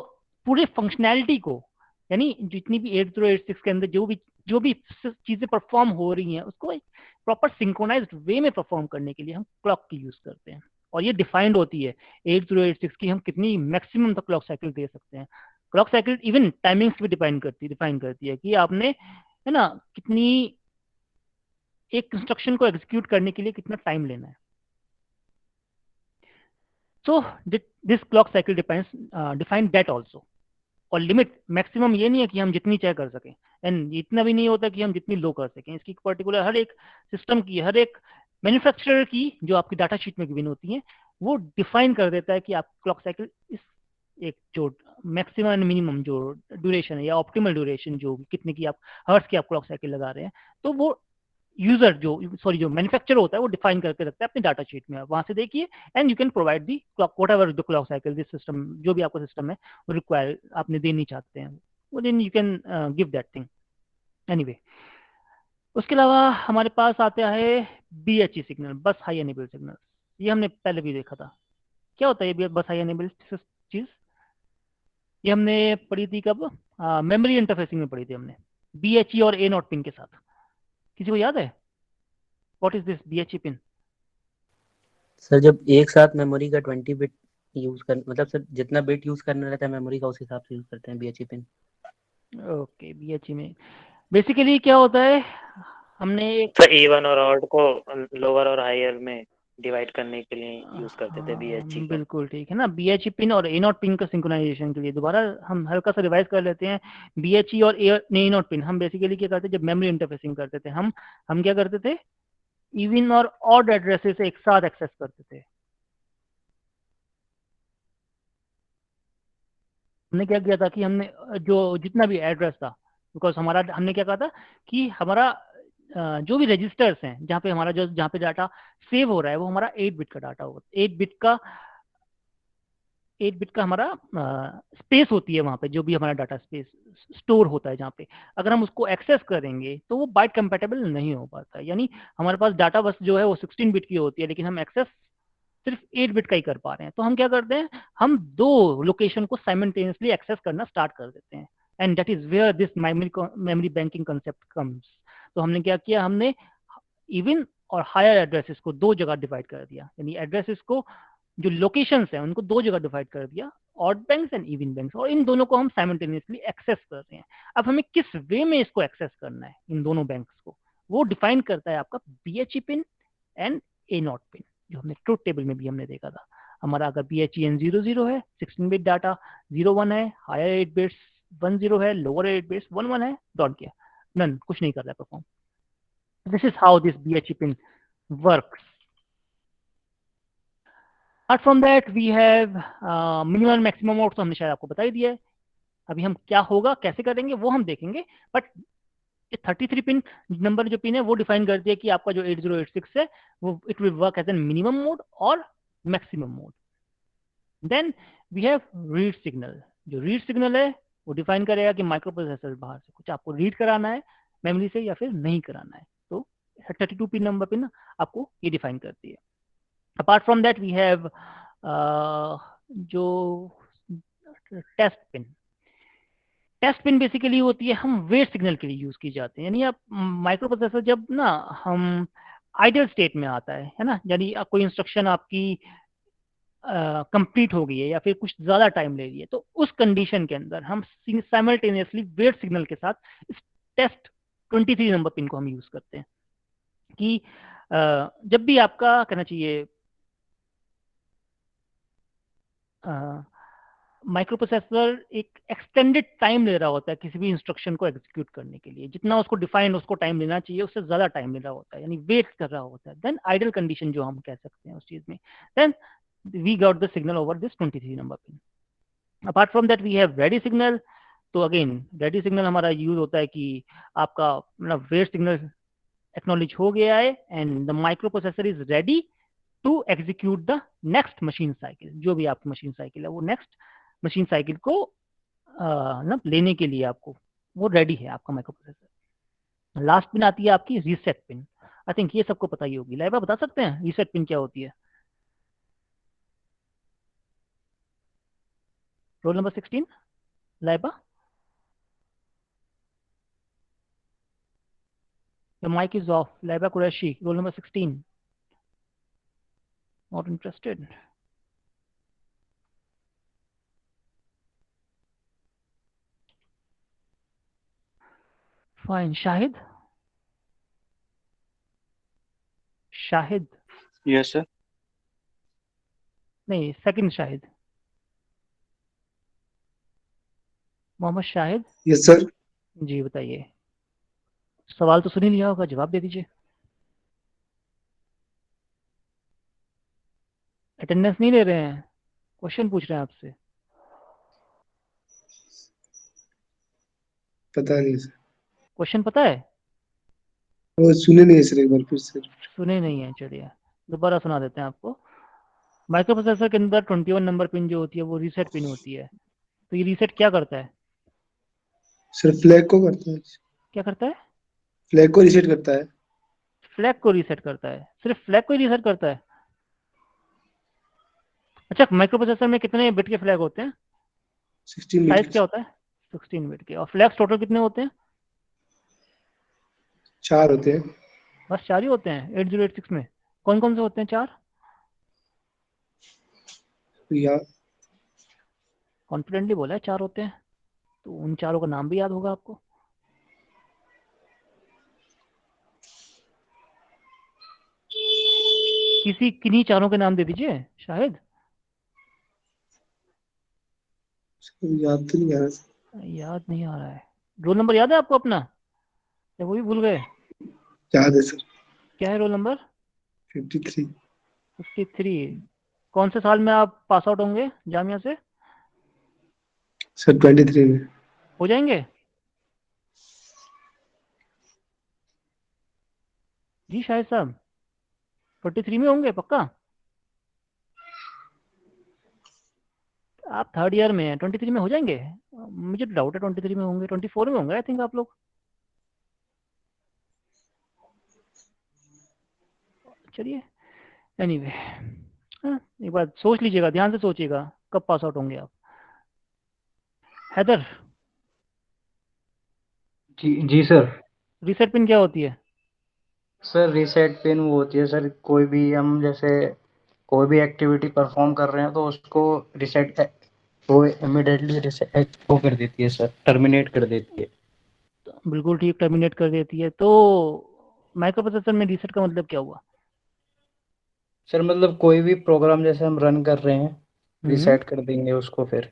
पूरे फंक्शनैलिटी को, यानी जितनी भी 8086 के अंदर जो भी चीजें परफॉर्म हो रही हैं उसको एक प्रॉपर सिंक्रोनाइज्ड वे में परफॉर्म करने के लिए हम क्लॉक की यूज करते हैं, और ये डिफाइंड होती है 8086 की, हम कितनी मैक्सिमम तक क्लॉक साइकिल दे सकते हैं। क्लॉक साइकिल इवन टाइमिंग्स भी डिफाइन करती है कि आपने, है ना, कितनी एक इंस्ट्रक्शन को एग्जीक्यूट करने के लिए कितना टाइम लेना है। So this clock cycle define that also. और लिमिट मैक्सिमम ये नहीं है कि हम जितनी चाहे कर सकें, एंड इतना भी नहीं होता कि हम जितनी लो कर सकें। इसकी पर्टिकुलर हर एक सिस्टम की, हर एक मैन्युफैक्चरर की जो आपकी डाटा शीट में गिवन होती है, वो डिफाइन कर देता है कि आप क्लॉक साइकिल इस एक जो मैक्सिमम एंड मिनिमम जो ड्यूरेशन है या ऑप्टिमल ड्यूरेशन जो कितने की आप हर्ट्ज की आप क्लॉक साइकिल लगा रहे हैं, तो वो यूजर जो मैन्युफैक्चर होता है वो डिफाइन करके रखता है अपनी डाटा शीट में। वहां से देखिए and you can provide the clock what ever the clock cycle this system, जो भी आपका सिस्टम है वो रिक्वायर आपने देनी चाहते हैं, वो then you can give that thing anyway. उसके अलावा हमारे पास आता है BHE signal, bus high enable signal. ये हमने पहले भी देखा था। क्या होता है ये बस हाई एनेबल चीज? ये हमने पढ़ी थी कब? मेमोरी इंटरफेसिंग में पढ़ी थी हमने, BHE और A0 पिन के साथ। किसी को याद है what is this BHE pin? Sir जब एक साथ मेमोरी का 20 बिट यूज कर, मतलब सर जितना बिट यूज करना रहता है मेमोरी का उस हिसाब से यूज करते हैं BHE पिन। ओके, BHE में बेसिकली क्या होता है, हमने तो इवन और ऑड को लोअर और हायर में डिवाइड करने के लिए यूज करते थे BHE को। बिल्कुल ठीक है ना, BHE पिन और A0 पिन का सिंक्रोनाइजेशन के लिए दोबारा हम हल्का सा रिवाइज कर लेते हैं। BHE और A0 पिन हम बेसिकली क्या करते थे, जब मेमोरी इंटरफेसिंग करते थे हम क्या करते थे, इवन और ऑड एड्रेसेस एक साथ एक्सेस करते थे। हमने क्या किया था कि हमने जो जितना भी एड्रेस था, बिकॉज हमारा हमने क्या कहा था कि हमारा जो भी रजिस्टर्स हैं जहाँ पे हमारा जहाँ पे डाटा सेव हो रहा है वो हमारा 8 बिट का डाटा होगा, 8 बिट का हमारा स्पेस होती है वहाँ पे, जो भी हमारा डाटा स्पेस स्टोर होता है जहाँ पे, अगर हम उसको एक्सेस करेंगे तो वो बाइट कंपेटेबल नहीं हो पाता। यानी हमारे पास डाटा बस जो है वो 16 बिट की होती है, लेकिन हम एक्सेस सिर्फ 8 बिट का ही कर पा रहे हैं। तो हम क्या करते हैं, हम दो लोकेशन को साइमल्टेनियसली एक्सेस करना स्टार्ट कर देते हैं, and that is where this memory banking concept comes. तो हमने क्या किया, हमने इवन और हायर एड्रेसेस को दो जगह डिवाइड कर दिया, यानी एड्रेसेस को जो लोकेशंस हैं उनको दो जगह डिवाइड कर दिया, odd banks and even banks, और इन दोनों को हम साइमल्टेनियसली एक्सेस कर रहे हैं। अब हमें किस वे में इसको एक्सेस करना है इन दोनों बैंक्स को, वो डिफाइन करता है आपका BHE pin and A0 pin, जो हमने ट्रुथ टेबल में भी हमने देखा था। हमारा अगर BHEN 00 है 16 बिट डाटा, 01 है हायर 8 बिट्स, 10 है लोअर 8 बिट्स, 11 है डोंट केयर, नन, कुछ नहीं कर रहा है perform. This is how this BHE pin works. Apart from that we have minimum maximum mode, तो हमने शायद आपको बता ही दिया है। अभी हम क्या होगा कैसे करेंगे वो हम देखेंगे, बट 33 पिन नंबर जो पिन है वो डिफाइन करती है कि आपका जो 8086 है वो it will work as an minimum mode और maximum mode. Then we have read signal, जो रीड सिग्नल है वो डिफाइन करेगा कि माइक्रो प्रोसेसर बाहर से कुछ आपको रीड कराना है मेमोरी से या फिर नहीं कराना है। तो 32 पिन नंबर पिन आपको ये डिफाइन करती है। Apart from that we have जो test pin, test pin basically होती है हम वेट सिग्नल के लिए यूज की जाते हैं। यानी आप माइक्रो प्रोसेसर जब ना हम आइडल स्टेट में आता है ना, यानी कोई इंस्ट्रक्शन आपकी कंप्लीट हो गई है या फिर कुछ ज्यादा टाइम ले रही है, तो उस कंडीशन के अंदर हम साइमल्टेनियसली वेट सिग्नल के साथ इस टेस्ट 23 नंबर पिन को हम यूज करते हैं कि जब भी आपका कहना चाहिए माइक्रो प्रोसेसर एक एक्सटेंडेड टाइम ले रहा होता है किसी भी इंस्ट्रक्शन को एग्जीक्यूट करने के लिए, जितना उसको डिफाइंड उसको टाइम लेना चाहिए उससे ज्यादा टाइम ले रहा होता है, यानी वेट कर रहा होता है। देन आइडल कंडीशन जो हम कह सकते हैं उस चीज में, then we got the signal over this 23 number pin. Apart from that we have ready signal. तो अगेन रेडी सिग्नल हमारा यूज होता है कि आपका मतलब वेट सिग्नल एक्नॉलेज हो गया है and the microprocessor is ready to execute the next machine cycle, जो भी आपकी मशीन साइकिल है वो नेक्स्ट मशीन साइकिल को ना लेने के लिए आपको वो रेडी है आपका माइक्रो प्रोसेसर। लास्ट पिन आती है आपकी रीसेट पिन। आई थिंक ये सबको पता ही होगी। लाइबा बता सकते हैं रीसेट पिन क्या होती है? Roll number 16 Laiba, your mic is off. Laiba Qureshi, roll number 16. Not interested. Fine. Shahid? Shahid? Yes, sir. नहीं, second Shahid, Mohammad Shahid. Yes sir. जी बताइए, सवाल तो सुन ही लिया होगा, जवाब दे दीजिए। अटेंडेंस नहीं ले रहे हैं, क्वेश्चन पूछ रहे हैं आपसे। पता नहीं सर। क्वेश्चन पता है? वो सुने नहीं है सर, एक बार फिर से। सुने नहीं है, चलिए दोबारा सुना देते हैं आपको। माइक्रो प्रोसेसर के अंदर 21 नंबर पिन जो होती है वो रीसेट पिन होती है। तो ये रीसेट क्या करता है? सर फ्लैग को करता है। क्या करता है? फ्लैग को रीसेट करता है। फ्लैग को रीसेट करता है? सिर्फ फ्लैग को ही रीसेट करता है? अच्छा, माइक्रो प्रोसेसर में कितने बिट के फ्लैग होते हैं? 16 साइज बिट क्या होता है? 16 बिट के। और फ्लैग्स टोटल कितने होते हैं? 4 होते हैं। बस 4 ही होते हैं 8086 में? कौन कौन से होते हैं 4? या कॉन्फिडेंटली बोला है 4 होते हैं, तो उन चारों का नाम भी याद होगा आपको। किन्हीं चारों के नाम दे दीजिए शायद। याद तो नहीं आ रहा। याद नहीं आ रहा है। रोल नंबर याद है आपको अपना, या वो भी भूल गए? याद है सर। क्या है रोल नंबर? 53। 53। कौन से साल में आप पास आउट होंगे जामिया से? सर 23 में। हो जाएंगे जी शाहिद साहब? 43 में होंगे पक्का? आप थर्ड ईयर में हैं, 23 में हो जाएंगे? मुझे तो डाउट है 23 में होंगे, 24 में होंगे आई थिंक आप लोग। चलिए एनीवे, एक बार सोच लीजिएगा, ध्यान से सोचिएगा कब पास आउट होंगे आप। हैदर, जी सर। रीसेट पिन क्या होती है? सर रीसेट पिन वो होती है सर, कोई भी हम जैसे कोई भी एक्टिविटी परफॉर्म कर रहे हैं तो उसको रीसेट वो इमिडिएटली रीसेट वो कर देती है सर, टर्मिनेट कर देती है। बिल्कुल ठीक, टर्मिनेट कर देती है। तो माइक्रो प्रोसेसर में रीसेट का मतलब क्या हुआ? सर मतलब कोई भी प्रोग्राम जैसे हम रन कर रहे हैं रीसेट कर देंगे उसको फिर।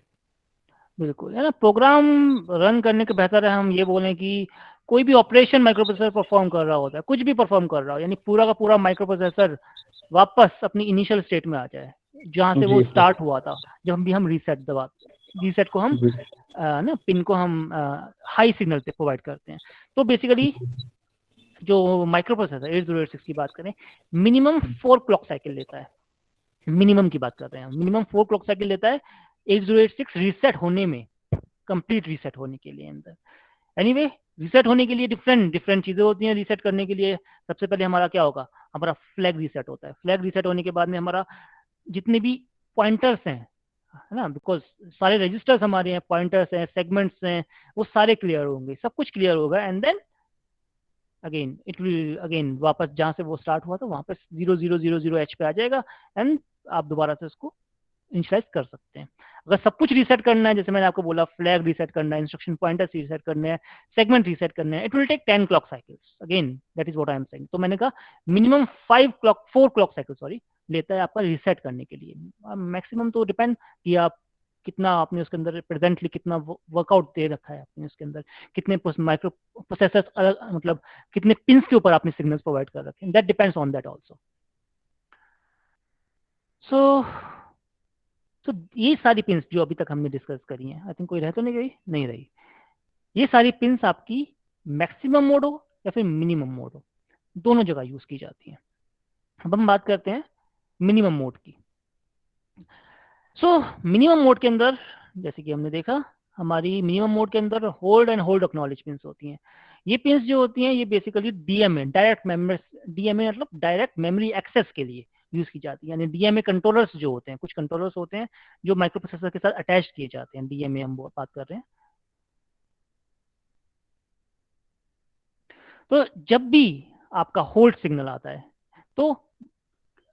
बिल्कुल है ना। प्रोग्राम रन करने के बेहतर है हम ये बोलें कि कोई भी ऑपरेशन माइक्रो प्रोसेसर परफॉर्म कर रहा होता है, कुछ भी परफॉर्म कर रहा हो, यानी पूरा का पूरा माइक्रो प्रोसेसर वापस अपनी इनिशियल स्टेट में आ जाए जहां से वो जी सर। स्टार्ट हुआ था। जब भी हम रीसेट दबाते, रीसेट को हम जी ना पिन को हम हाई सिग्नल पे प्रोवाइड करते हैं। तो बेसिकली जो माइक्रो प्रोसेसर 8086 की बात करें, मिनिमम 4 क्लॉक साइकिल लेता है। मिनिमम की बात कर रहे हैं, मिनिमम 4 क्लॉक साइकिल लेता है 8086 रीसेट होने में, कंप्लीट रीसेट होने के लिए अंदर। एनीवे, रीसेट होने के लिए डिफरेंट डिफरेंट चीजें होती हैं। रीसेट करने के लिए सबसे पहले हमारा क्या होगा? हमारा फ्लैग रीसेट होता है। फ्लैग रीसेट होने के बाद में हमारा जितने भी पॉइंटर्स हैं, है ना, बिकॉज सारे रजिस्टर्स हमारे हैं, पॉइंटर्स हैं, सेगमेंट्स हैं, वो सारे क्लियर होंगे, सब कुछ क्लियर होगा। And then again it will again वापस जहां से वो स्टार्ट हुआ था वहां पे 0000 H पे आ जाएगा। एंड आप दोबारा से उसको इनिशियलाइज कर सकते हैं। अगर सब कुछ रीसेट करना है, जैसे मैंने आपको बोला, फ्लैग रीसेट करना है, इंस्ट्रक्शन पॉइंटर्स रीसेट करने हैं, सेगमेंट रीसेट करने हैं, it will take 10 clock cycles. Again that is what I am saying. तो मैंने कहा मिनिमम 4 क्लॉक साइकिल सॉरी लेता है आपका रीसेट करने के लिए। मैक्सिमम तो डिपेंड कि आप कितना आपने उसके अंदर प्रेजेंटली कितना वर्कआउट दे रखा है आपने उसके अंदर, कितने माइक्रो प्रोसेसर्स अलग, मतलब कितने पिंस के ऊपर आपने सिग्नल्स प्रोवाइड कर रखे हैं, that depends on that also. तो ये सारी पिंस जो अभी तक हमने डिस्कस करी हैं, आई थिंक कोई रह तो नहीं गई? नहीं रही। ये सारी पिंस आपकी मैक्सिमम मोड हो या फिर मिनिमम मोड हो, दोनों जगह यूज की जाती हैं। अब हम बात करते हैं मिनिमम मोड की। मिनिमम मोड के अंदर जैसे कि हमने देखा, हमारी मिनिमम मोड के अंदर hold and hold acknowledge pins होती हैं। ये पिंस जो होती हैं ये basically DMA, direct memory, DMA मतलब डायरेक्ट मेमोरी एक्सेस के लिए यूज की जाती है। यानी डीएमए कंट्रोलर्स जो होते हैं, कुछ कंट्रोलर्स होते हैं जो माइक्रो प्रोसेसर के साथ अटैच किए जाते हैं, डीएमए हम बात कर रहे हैं। तो जब भी आपका होल्ड सिग्नल आता है तो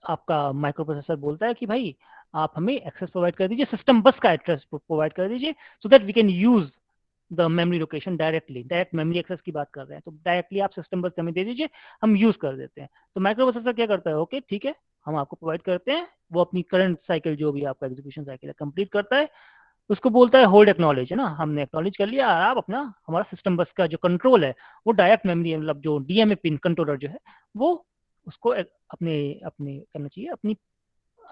आपका माइक्रो प्रोसेसर बोलता है कि भाई आप हमें एक्सेस प्रोवाइड कर दीजिए, सिस्टम बस का एड्रेस प्रोवाइड कर दीजिए, so that we can use the memory location directly. Direct memory access की बात कर रहे हैं तो डायरेक्टली आप सिस्टम बस हमें दे दीजिए, हम यूज कर देते हैं। तो माइक्रो प्रोसेसर क्या करता है, ओके ठीक है हम आपको प्रोवाइड करते हैं, वो अपनी करंट साइकिल जो भी आपका एग्जीक्यूशन साइकिल है कंप्लीट करता है, उसको बोलता है होल्ड एक्नॉलेज, है ना, हमने एक्नॉलेज कर लिया, आप अपना हमारा सिस्टम बस का जो कंट्रोल है वो डायरेक्ट मेमोरी मतलब जो डीएमए पिन कंट्रोलर जो है वो उसको अपने अपने करना चाहिए, अपनी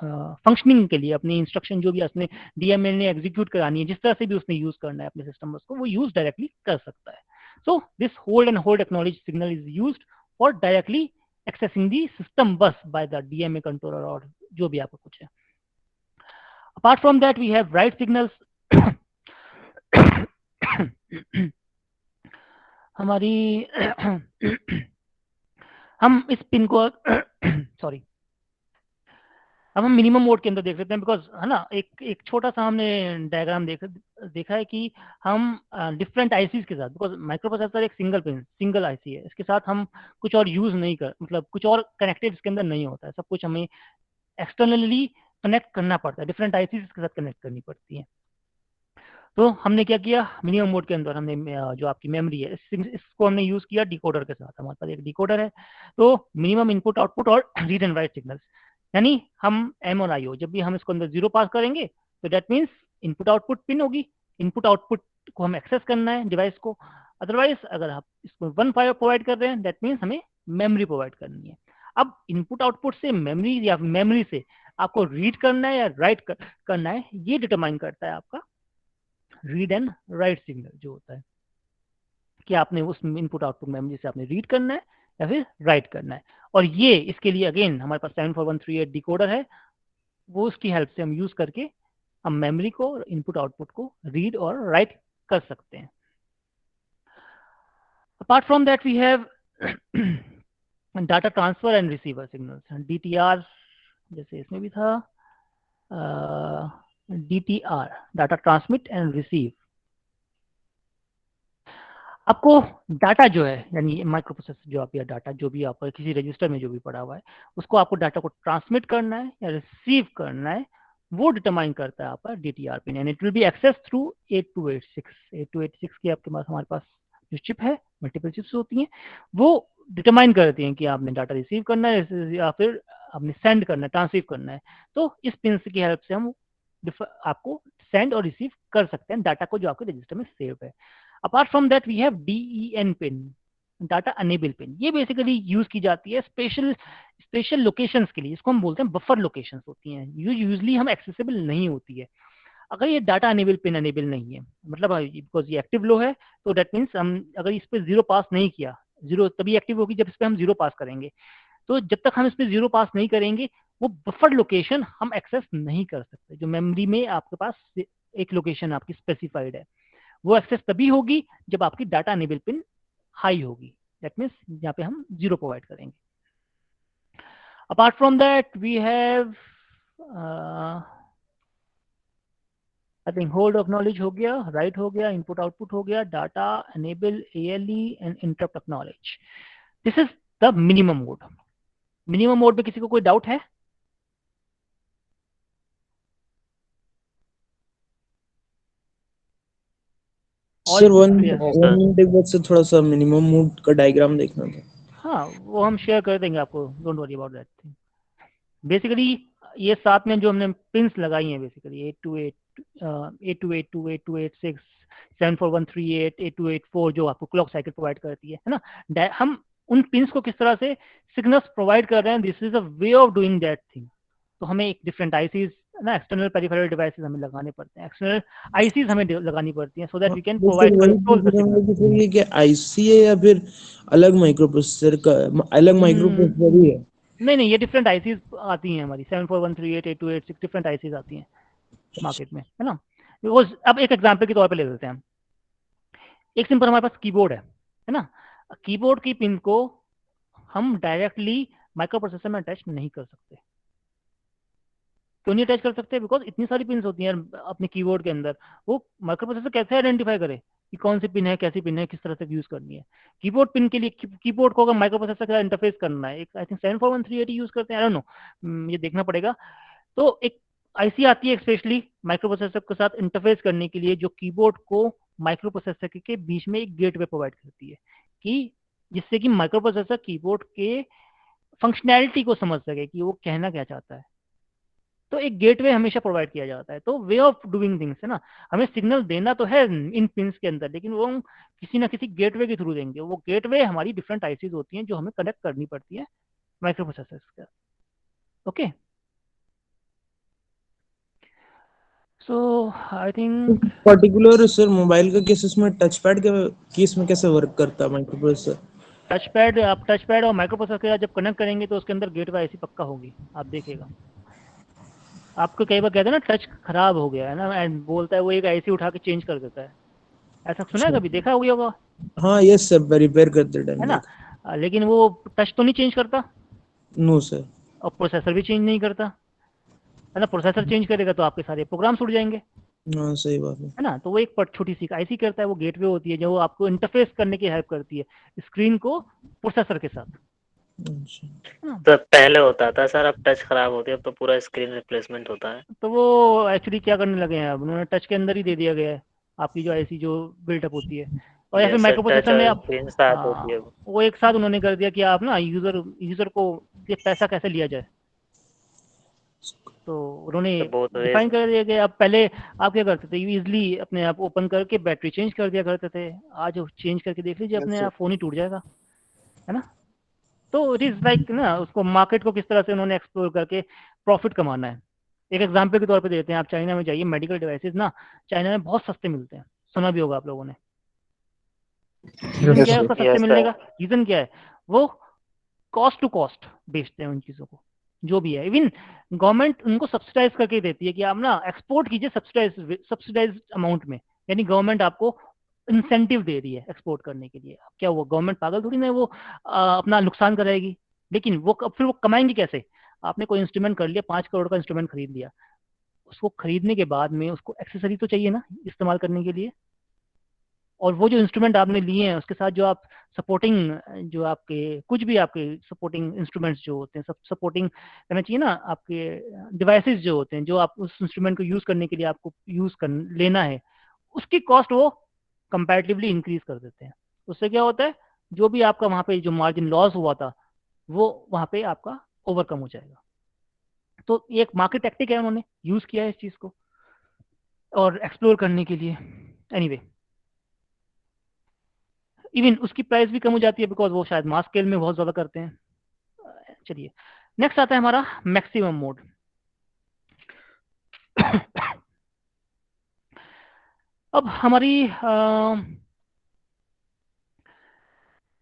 फंक्शनिंग के लिए, अपनी इंस्ट्रक्शन जो भी उसने डीएमए ने एग्जीक्यूट करानी है, जिस तरह से भी उसने यूज करना है अपने सिस्टम बस को, वो यूज डायरेक्टली कर सकता है। So this hold and hold acknowledge signal is used for directly accessing the system bus by the DMA controller और जो भी आपका कुछ है। Apart from that we have write signals. हमारी हम इस पिन को सॉरी अब हम मिनिमम मोड के अंदर देख लेते हैं, बिकॉज है ना एक छोटा सा हमने डायग्राम देखा है कि हम डिफरेंट आईसीज के साथ, बिकॉज माइक्रो प्रोसेसर एक सिंगल आईसी है, इसके साथ हम कुछ और यूज नहीं कर, मतलब कुछ और कनेक्टेड इसके अंदर नहीं होता है, सब कुछ हमें एक्सटर्नली कनेक्ट करना पड़ता है, डिफरेंट आईसीज के साथ कनेक्ट करनी पड़ती है। तो हमने क्या किया, मिनिमम मोड के अंदर हमने जो आपकी मेमोरी है इसको हमने यूज किया डिकोडर के साथ। हमारे पास एक डिकोडर है, तो मिनिमम इनपुट आउटपुट और रीड एंड राइट सिग्नल्स, यानी हम एम और IO जब भी हम इसको अंदर 0 पास करेंगे तो that means input output pin होगी, इनपुट आउटपुट को हम एक्सेस करना है डिवाइस को। अदरवाइज अगर आप इसको 1 प्रोवाइड कर रहे हैं दैट मीन्स हमें मेमोरी प्रोवाइड करनी है। अब इनपुट आउटपुट से मेमोरी या मेमोरी से आपको रीड करना है या राइट करना है, ये डिटरमाइन करता है आपका रीड एंड राइट सिग्नल जो होता है, कि आपने उस इनपुट आउटपुट मेमोरी से आपने रीड करना है या फिर राइट करना है। और ये इसके लिए अगेन हमारे पास 74138 डिकोडर है, वो उसकी हेल्प से हम यूज करके हम मेमोरी को इनपुट आउटपुट को रीड और राइट कर सकते हैं। Apart from that we have data transfer and receiver signals, DTR, जैसे इसमें भी था DTR, data transmit and receive. आपको डाटा जो है यानी माइक्रो प्रोसेसर जो आप या डाटा जो भी आपका किसी रजिस्टर में जो भी पड़ा हुआ है उसको आपको डाटा को ट्रांसमिट करना है या रिसीव करना है, वो डिटरमाइन करता है आपका DTR pin, and it will be access through 8286 की आपके पास हमारे पास जो चिप है, मल्टीपल चिप्स होती हैं, वो डिटरमाइन करती हैं कि आपने डाटा रिसीव करना है या फिर आपने सेंड करना है, ट्रांसफर करना है। तो इस पिन की हेल्प से हम आपको सेंड और रिसीव कर सकते हैं डाटा को जो आपके रजिस्टर में सेव है। Apart from that we have DEN pin, data enable pin. ये बेसिकली यूज की जाती है स्पेशल लोकेशंस के लिए, इसको हम बोलते हैं बफर लोकेशंस होती हैं, यूजली हम एक्सेसिबल नहीं होती है। अगर ये डाटा अनेबल पिन अनेबल नहीं है, मतलब बिकॉज ये एक्टिव लो है, तो दैट मीन्स हम अगर इस पर 0 पास नहीं किया, 0 तभी एक्टिव होगी जब इस पर हम 0 पास करेंगे, तो जब तक हम इस पर 0 पास नहीं करेंगे वो बफर लोकेशन हम एक्सेस नहीं कर सकते। जो मेमोरी में आपके पास एक लोकेशन आपकी स्पेसिफाइड है, वो एक्सेस तभी होगी जब आपकी डाटा अनेबल पिन हाई होगी, दैट मीन्स यहाँ पे हम 0 प्रोवाइड करेंगे। Apart from that we have I think hold acknowledge हो गया, राइट हो गया, इनपुट आउटपुट हो गया, data enable ALE and interrupt acknowledge. This is the minimum mode. Minimum mode में किसी को कोई डाउट है? सर वन मिनट एक बार से थोड़ा सा मिनिमम मोड का डायग्राम देखना था। हाँ, वो हम शेयर कर देंगे आपको, don't worry about that thing. Basically ये साथ में जो हमने पिंस लगाई हैं, बेसिकली 8282, 8286, 74138, 8284 जो आपको क्लॉक साइकिल प्रोवाइड करती है ना, हम उन पिंस को किस तरह से सिग्नल्स प्रोवाइड कर रहे हैं, this is a way of doing that thing. तो हमें एक डिफरेंट आईसीज ना, एक्सटर्नल पेरिफेरल डिवाइसेस हमें लगाने पड़ते हैं, एक्सटर्नल आईसीज हमें लगानी पड़ती हैं, so that we can provide control the signal. ये क्या आईसी है या फिर अलग माइक्रो प्रोसेसर का, अलग माइक्रो प्रोसेसर ही है? नहीं, ये डिफरेंट आईसीज आती हैं हमारी, 74138, 8286 डिफरेंट आईसीज आती हैं मार्केट में, है ना। बिकॉज अब एक एग्जांपल के तौर पे ले लेते हैं हम, एक सिंपल हमारे पास कीबोर्ड है ना, कीबोर्ड की पिन को हम डायरेक्टली माइक्रो प्रोसेसर में अटैच नहीं कर सकते। क्यों नहीं अटैच कर सकते? बिकॉज इतनी सारी पिन होती हैं अपने कीबोर्ड के अंदर, वो माइक्रो प्रोसेसर कैसे आइडेंटिफाई करे कि कौन सी पिन है, कैसी पिन है, किस तरह से यूज करनी है। कीबोर्ड पिन के लिए कीबोर्ड को अगर माइक्रो प्रोसेसर के साथ इंटरफेस करना है, एक आई थिंक 74138 यूज करते हैं, आई डोंट नो, ये देखना पड़ेगा। तो एक आईसी आती है स्पेशली माइक्रो प्रोसेसर के साथ इंटरफेस करने के लिए, जो कीबोर्ड को माइक्रो प्रोसेसर के बीच में एक गेटवे प्रोवाइड करती है, कि जिससे कि माइक्रो प्रोसेसर कीबोर्ड के फंक्शनैलिटी को समझ सके कि वो कहना क्या चाहता है। तो एक गेटवे हमेशा प्रोवाइड किया जाता है। तो वे ऑफ डूइंग थिंग्स है ना, हमें सिग्नल देना तो है इन पिंस के अंदर, लेकिन वो किसी ना किसी गेटवे के थ्रू देंगे। वो गेटवे हमारी डिफरेंट आईसीज होती हैं जो हमें कनेक्ट करनी पड़ती है माइक्रो प्रोसेसर्स के। Okay, so I think particular sir mobile का केसेस में टच पैड के केस में कैसे वर्क करता है माइक्रो प्रोसेसर? टच पैड, आप टच पैड और माइक्रो प्रोसेसर के साथ जब कनेक्ट करेंगे तो उसके अंदर गेटवे आईसी पक्का होगी, आप देखिएगा। आपको कई बार कहते हैं ना टच खराब हो गया है ना, एंड बोलता है वो एक आईसी उठा के चेंज कर देता है, ऐसा सुना है कभी, देखा होगा? हाँ यस सर, रिपेयर करते टाइम है ना, लेकिन वो टच तो नहीं चेंज करता। No sir. और प्रोसेसर भी चेंज नहीं करता। है ना, प्रोसेसर चेंज करेगा तो आपके सारे प्रोग्राम उड़ जाएंगे, हाँ सही बात है। है ना। तो वो एक छोटी सी आईसी करता है, वो गेटवे होती है जो आपको इंटरफेस करने की हेल्प करती है स्क्रीन को प्रोसेसर के साथ। तो पहले होता था सर, अब टच खराब होती है, अब तो पूरा स्क्रीन रिप्लेसमेंट होता है। तो वो एक्चुअली क्या करने लगे हैं, अब उन्होंने टच के अंदर ही दे दिया गया है आपकी जो आईसी जो बिल्डअप होती है, और या फिर माइक्रो प्रोसेसर में आप साथ होती है वो एक साथ उन्होंने कर दिया कि आप ना यूजर को ये पैसा कैसे लिया जाए, तो उन्होंने डिफाइन कर दिया कि अब पहले आप क्या करते थे, इजीली अपने आप ओपन करके बैटरी चेंज कर दिया करते थे, आज चेंज करके देख लीजिए अपने आप फोन ही टूट जाएगा, है ना। तो इट इज लाइक ना, उसको मार्केट को किस तरह से उन्होंने एक्सप्लोर करके प्रॉफिट कमाना है। एक एग्जांपल के तौर पे देते हैं, आप चाइना में जाइए, मेडिकल डिवाइसेस ना चाइना में बहुत सस्ते मिलते हैं, सुना भी होगा आप लोगों ने। रीजन क्या है उसका सस्ते मिलने का, रीजन क्या है, वो कॉस्ट टू कॉस्ट बेचते हैं उन चीजों को, जो भी है। इवन गवर्नमेंट उनको सब्सिडाइज करके देती है कि आप ना एक्सपोर्ट कीजिए सब्सिडाइज अमाउंट में, यानी गवर्नमेंट आपको इंसेंटिव दे रही है एक्सपोर्ट करने के लिए। क्या वो गवर्नमेंट पागल थोड़ी ना, वो अपना नुकसान कराएगी, लेकिन वो फिर वो कमाएंगे कैसे। आपने कोई इंस्ट्रूमेंट कर लिया, 5 करोड़ का इंस्ट्रूमेंट खरीद लिया, उसको खरीदने के बाद में उसको एक्सेसरी तो चाहिए ना इस्तेमाल करने के लिए, और वो जो इंस्ट्रूमेंट आपने लिए हैं उसके साथ जो आप सपोर्टिंग, जो आपके कुछ भी आपके सपोर्टिंग इंस्ट्रूमेंट्स जो होते हैं, सब सपोर्टिंग करना चाहिए ना, आपके डिवाइसेस जो होते हैं जो आप उस इंस्ट्रूमेंट को यूज करने के लिए आपको यूज कर लेना है, उसकी कॉस्ट वो कंपैरेटिवली इंक्रीज कर देते हैं। उससे क्या होता है, जो भी आपका वहां पे जो मार्जिन लॉस हुआ था वो वहां पे आपका ओवरकम हो जाएगा। तो ये एक मार्केट टैक्टिक है, उन्होंने यूज किया है इस चीज को और एक्सप्लोर करने के लिए। एनीवे इवन उसकी प्राइस भी कम हो जाती है बिकॉज वो शायद मास स्केल में बहुत ज्यादा करते हैं। चलिए नेक्स्ट आता है हमारा मैक्सिमम मोड। अब हमारी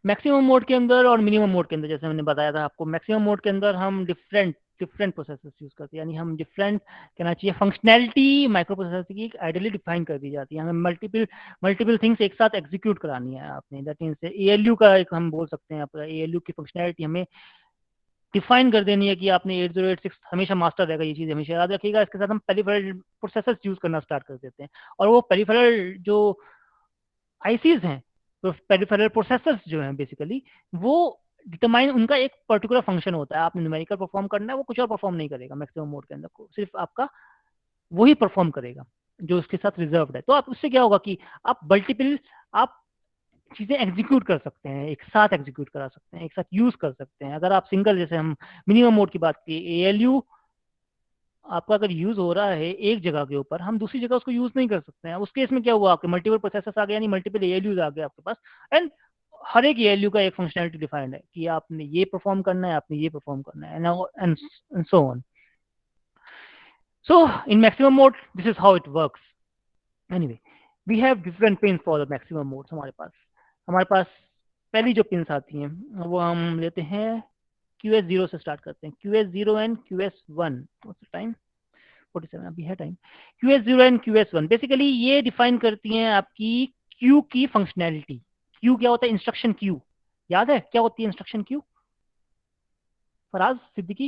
मैक्सिमम मोड के अंदर और मिनिमम मोड के अंदर, जैसे मैंने बताया था आपको, मैक्सिमम मोड के अंदर हम डिफरेंट प्रोसेसर्स यूज करते हैं, यानी हम डिफरेंट कहना चाहिए फंक्शनैलिटी माइक्रो प्रोसेसर की आइडियली डिफाइन कर दी जाती है। हमें मल्टीपल थिंग्स एक साथ एग्जीक्यूट करानी है आपने, दैट मीन्स एएलयू का एक हम बोल सकते हैं, आपका एएलयू की फंक्शनैलिटी हमें डिफाइन कर देनी है कि आपने 8086 हमेशा मास्टर रहेगा, ये चीज़ हमेशा याद रखिएगा। इसके साथ हम पेरिफेरल प्रोसेसर्स यूज करना स्टार्ट कर देते हैं, और वो पेरिफेरल जो आईसीज हैं, तो पेरिफेरल प्रोसेसर्स जो हैं बेसिकली वो डिटरमाइन, उनका एक पर्टिकुलर फंक्शन होता है, आपने न्यूमेरिकल परफॉर्म करना है, वो कुछ और परफॉर्म नहीं करेगा मैक्सिमम मोड के अंदर, सिर्फ आपका वही परफॉर्म करेगा जो उसके साथ रिजर्व्ड है। तो आप उससे क्या होगा कि आप मल्टीपल आप चीजें एग्जीक्यूट कर सकते हैं, एक साथ एग्जीक्यूट करा सकते हैं, एक साथ यूज कर सकते हैं। अगर आप सिंगल, जैसे हम मिनिमम मोड की बात की, एएलयू आपका अगर यूज हो रहा है एक जगह के ऊपर, हम दूसरी जगह उसको यूज नहीं कर सकते हैं। उस केस में क्या हुआ, आपके मल्टीपल प्रोसेसर्स आ गए, यानी मल्टीपल एएलयूज आ गए आपके पास, एंड हर एक एएलयू का एक फंक्शनैलिटी डिफाइंड है कि आपने ये परफॉर्म करना है, आपने ये परफॉर्म करना है, and so on. So in maximum mode this is how it works. Anyway we have different pin for the maximum modes. हमारे पास पहली जो पिन्स आती हैं वो हम लेते हैं QS0 से स्टार्ट करते हैं, QS0 एंड QS1। टाइम 47 अभी है time. QS0 and QS1 basically ये डिफाइन करती हैं आपकी क्यू की फंक्शनैलिटी। क्यू क्या होता है, इंस्ट्रक्शन क्यू, याद है क्या होती है instruction queue? Faraz Siddiqui,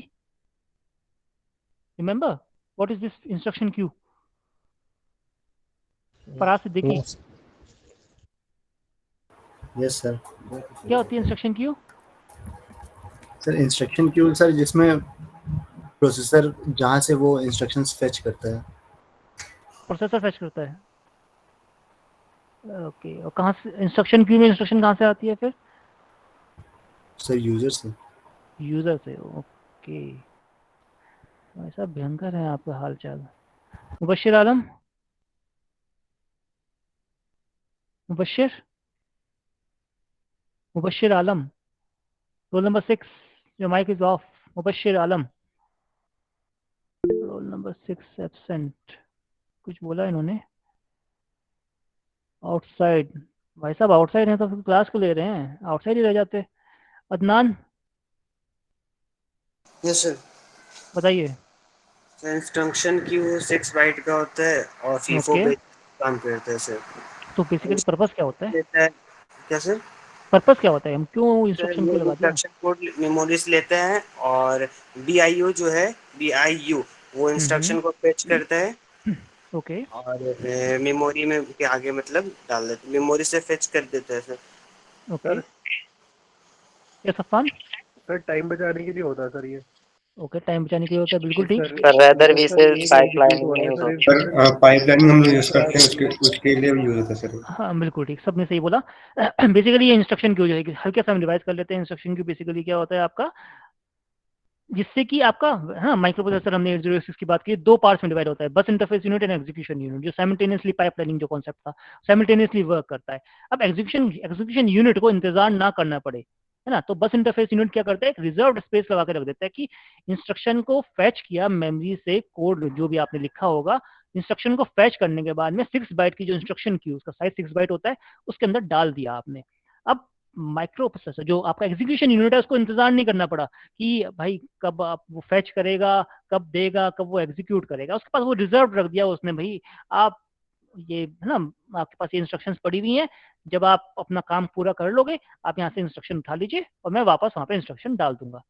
remember what is this instruction queue? Faraz Siddiqui, yes sir. क्या होती है instruction queue? Sir instruction queue sir जिसमें प्रोसेसर जहां से वो इंस्ट्रक्शंस फेच करता है, प्रोसेसर फेच करता है। ओके, और कहां से इंस्ट्रक्शन क्यू में इंस्ट्रक्शन कहां से आती है फिर? सर यूजर से। यूजर से, ओके। ऐसा भयंकर है आपका हाल चाल। Mubashshir Alam, Mubashshir Alam, roll number 6, your mic is off. Mubashshir Alam, roll number 6 absent. कुछ बोला इन्होंने, आउटसाइड। भाई साहब आउटसाइड हैं तो फिर क्लास को ले रहे हैं, आउटसाइड ही रह जाते। Adnan, yes sir. बताइए। इंस्ट्रक्शन क्यू 6 बाइट का होता है और फीफो पे काम करता है सर। तो बेसिकली पर्पस क्या होता है? क्या सर? पर्पस क्या होता है, हम क्यों इंस्ट्रक्शन क्यू लगा दिया? इंस्ट्रक्शन कोड मेमोरी से लेते हैं और BIO जो है BIU वो इंस्ट्रक्शन को फेच करता है ओके और मेमोरी में के आगे मतलब डाल देता है, मेमोरी से फेच कर देता है sir. Okay yes Afan sir time बचाने के लिए होता है सर ये। ओके टाइम बचाने के लिए होता है, बिल्कुल ठीक। पर रेदर भी से पाइपलाइनिंग में यूज होता है। सर पाइपलाइनिंग हम लोग यूज करते हैं, उसके लिए भी यूज होता है सर। हाँ बिल्कुल ठीक, सबने सही बोला। बेसिकली ये इंस्ट्रक्शन क्यू जो है, हल्के सा हम रिवाइज कर लेते हैं। इंस्ट्रक्शन क्यू बेसिकली क्या होता है आपका, जिससे कि आपका हाँ माइक्रो प्रोसेसर हमने 8086 की बात की, दो पार्ट्स में डिवाइड होता है, बस interface unit and execution unit, जो साइमल्टेनियसली पाइपलाइनिंग जो कॉन्सेप्ट था साइमल्टेनियसली वर्क करता है। अब एग्जीक्यूशन यूनिट को इंतजार ना करना पड़े, है ना, तो बस इंटरफेस यूनिट क्या करता है, एक रिजर्व स्पेस लगा के रख देता है कि इंस्ट्रक्शन को फैच किया मेमोरी से, कोड जो भी आपने लिखा होगा, इंस्ट्रक्शन को फैच करने के बाद में 6 बाइट की जो इंस्ट्रक्शन की उसका साइज 6 बाइट होता है, उसके अंदर डाल दिया आपने। अब माइक्रो प्रोसेसर जो आपका एग्जीक्यूशन यूनिट है उसको इंतजार नहीं करना पड़ा कि भाई कब आप वो फैच करेगा, कब देगा, कब वो एग्जीक्यूट करेगा, उसके पास वो रिजर्व रख दिया उसने, भाई आप ये है ना, आपके पास ये इंस्ट्रक्शंस पड़ी हुई हैं, जब आप अपना काम पूरा कर लोगे आप यहाँ से इंस्ट्रक्शन उठा लीजिए और मैं वापस वहां पे इंस्ट्रक्शन डाल दूंगा।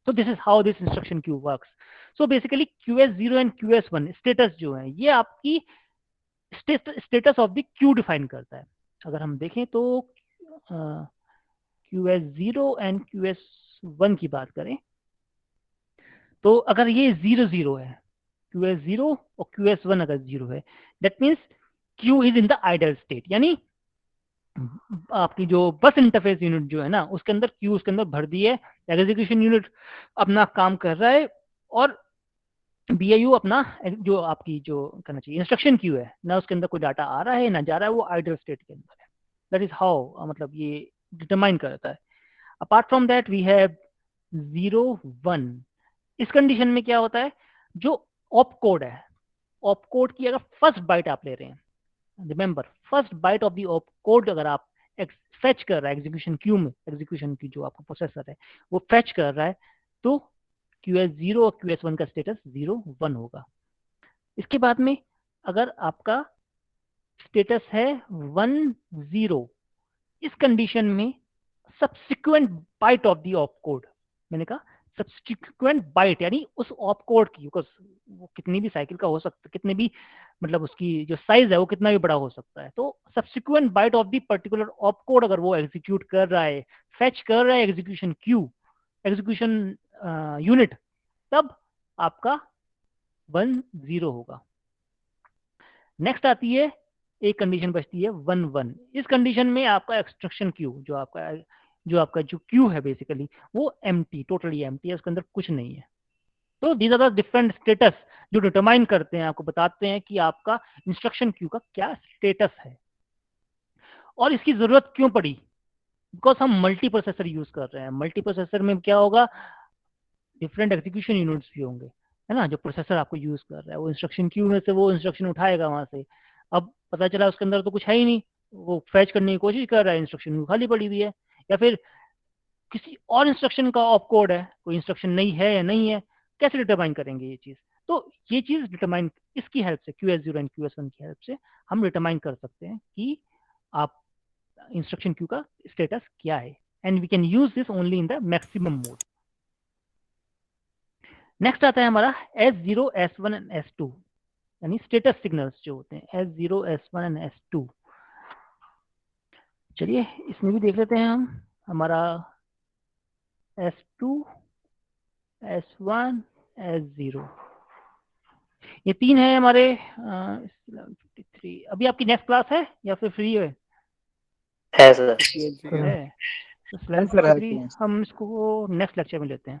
तो this is how this instruction Q works. So basically QS0 and QS1 status जो है ये आपकी status of the Q define करता है। अगर हम देखें तो QS0 एंड QS1 की बात करें तो अगर ये 0 है, QS0 और QS1 अगर 0 है, that means Q is in the idle state, यानी आपकी जो बस इंटरफेस यूनिट जो है ना उसके अंदर Q उसके अंदर भर दी है, एग्जीक्यूशन यूनिट अपना काम कर रहा है और BIU अपना जो आपकी जो करना चाहिए इंस्ट्रक्शन क्यू है ना, उसके अंदर कोई डाटा आ रहा है ना जा रहा है, वो आइडल स्टेट के अंदर है। दैट इज हाउ मतलब ये डिटरमाइन करता है। Apart from that we have 0 1। इस कंडीशन में क्या होता है, जो ऑप कोड है, ऑप कोड की अगर फर्स्ट बाइट आप ले रहे हैं, remember first byte of the op code अगर आप फेच कर रहा है एग्जीक्यूशन क्यू में, एग्जीक्यूशन की जो आपका प्रोसेसर है वो फेच कर रहा है, तो QS0 और QS1 का स्टेटस 0 1 होगा। इसके बाद में अगर आपका स्टेटस है 1 0, इस कंडीशन में subsequent byte of the op code, मैंने कहा सब्सिक्वेंट बाइट यानी उस ऑप कोड की, बिकॉज वो कितनी भी साइकिल का हो सकता है, कितने भी मतलब उसकी जो साइज है वो कितना भी बड़ा हो सकता है, तो subsequent byte of the particular op code अगर वो एग्जीक्यूट कर रहा है, फेच कर रहा है एग्जीक्यूशन क्यू, एग्जीक्यूशन यूनिट, तब आपका 1 0 होगा। नेक्स्ट आती है एक कंडीशन बचती है 1 1। इस कंडीशन में आपका एक्सट्रक्शन क्यू जो आपका जो क्यू है बेसिकली वो एम्प्टी, टोटली एम्प्टी है, उसके अंदर कुछ नहीं है। तो these are the different status जो डिटरमाइन करते हैं, आपको बताते हैं कि आपका इंस्ट्रक्शन क्यू का क्या स्टेटस है। और इसकी जरूरत क्यों पड़ी, बिकॉज हम मल्टी प्रोसेसर यूज कर रहे हैं। मल्टी प्रोसेसर में क्या होगा, डिफरेंट एग्जीक्यूशन यूनिट्स भी होंगे, है ना, जो प्रोसेसर आपको यूज कर रहा है वो इंस्ट्रक्शन क्यू में से वो इंस्ट्रक्शन उठाएगा वहां से। अब पता चला उसके अंदर तो कुछ है ही नहीं, वो फैच करने की कोशिश कर रहा है, इंस्ट्रक्शन खाली पड़ी हुई है, या फिर किसी और इंस्ट्रक्शन का ऑप कोड है, कोई इंस्ट्रक्शन नहीं है या नहीं है, कैसे डिटरमाइन करेंगे ये चीज। तो ये चीज डिटरमाइन इसकी हेल्प से QS0 एंड QS1 की हेल्प से हम डिटरमाइन कर सकते हैं कि आप इंस्ट्रक्शन क्यू का स्टेटस क्या है, and we can use this only in the maximum mode. Next आता है हमारा S0 S1 एंड S2, यानी स्टेटस सिग्नल्स जो होते हैं S0 S1 एंड S2। चलिए इसमें भी देख लेते हैं हम, हमारा S2 S1 S0 ये तीन है हमारे। 53 अभी आपकी नेक्स्ट क्लास है या फिर फ्री है? है सर। है तो 1153 हम इसको नेक्स्ट लेक्चर में लेते हैं।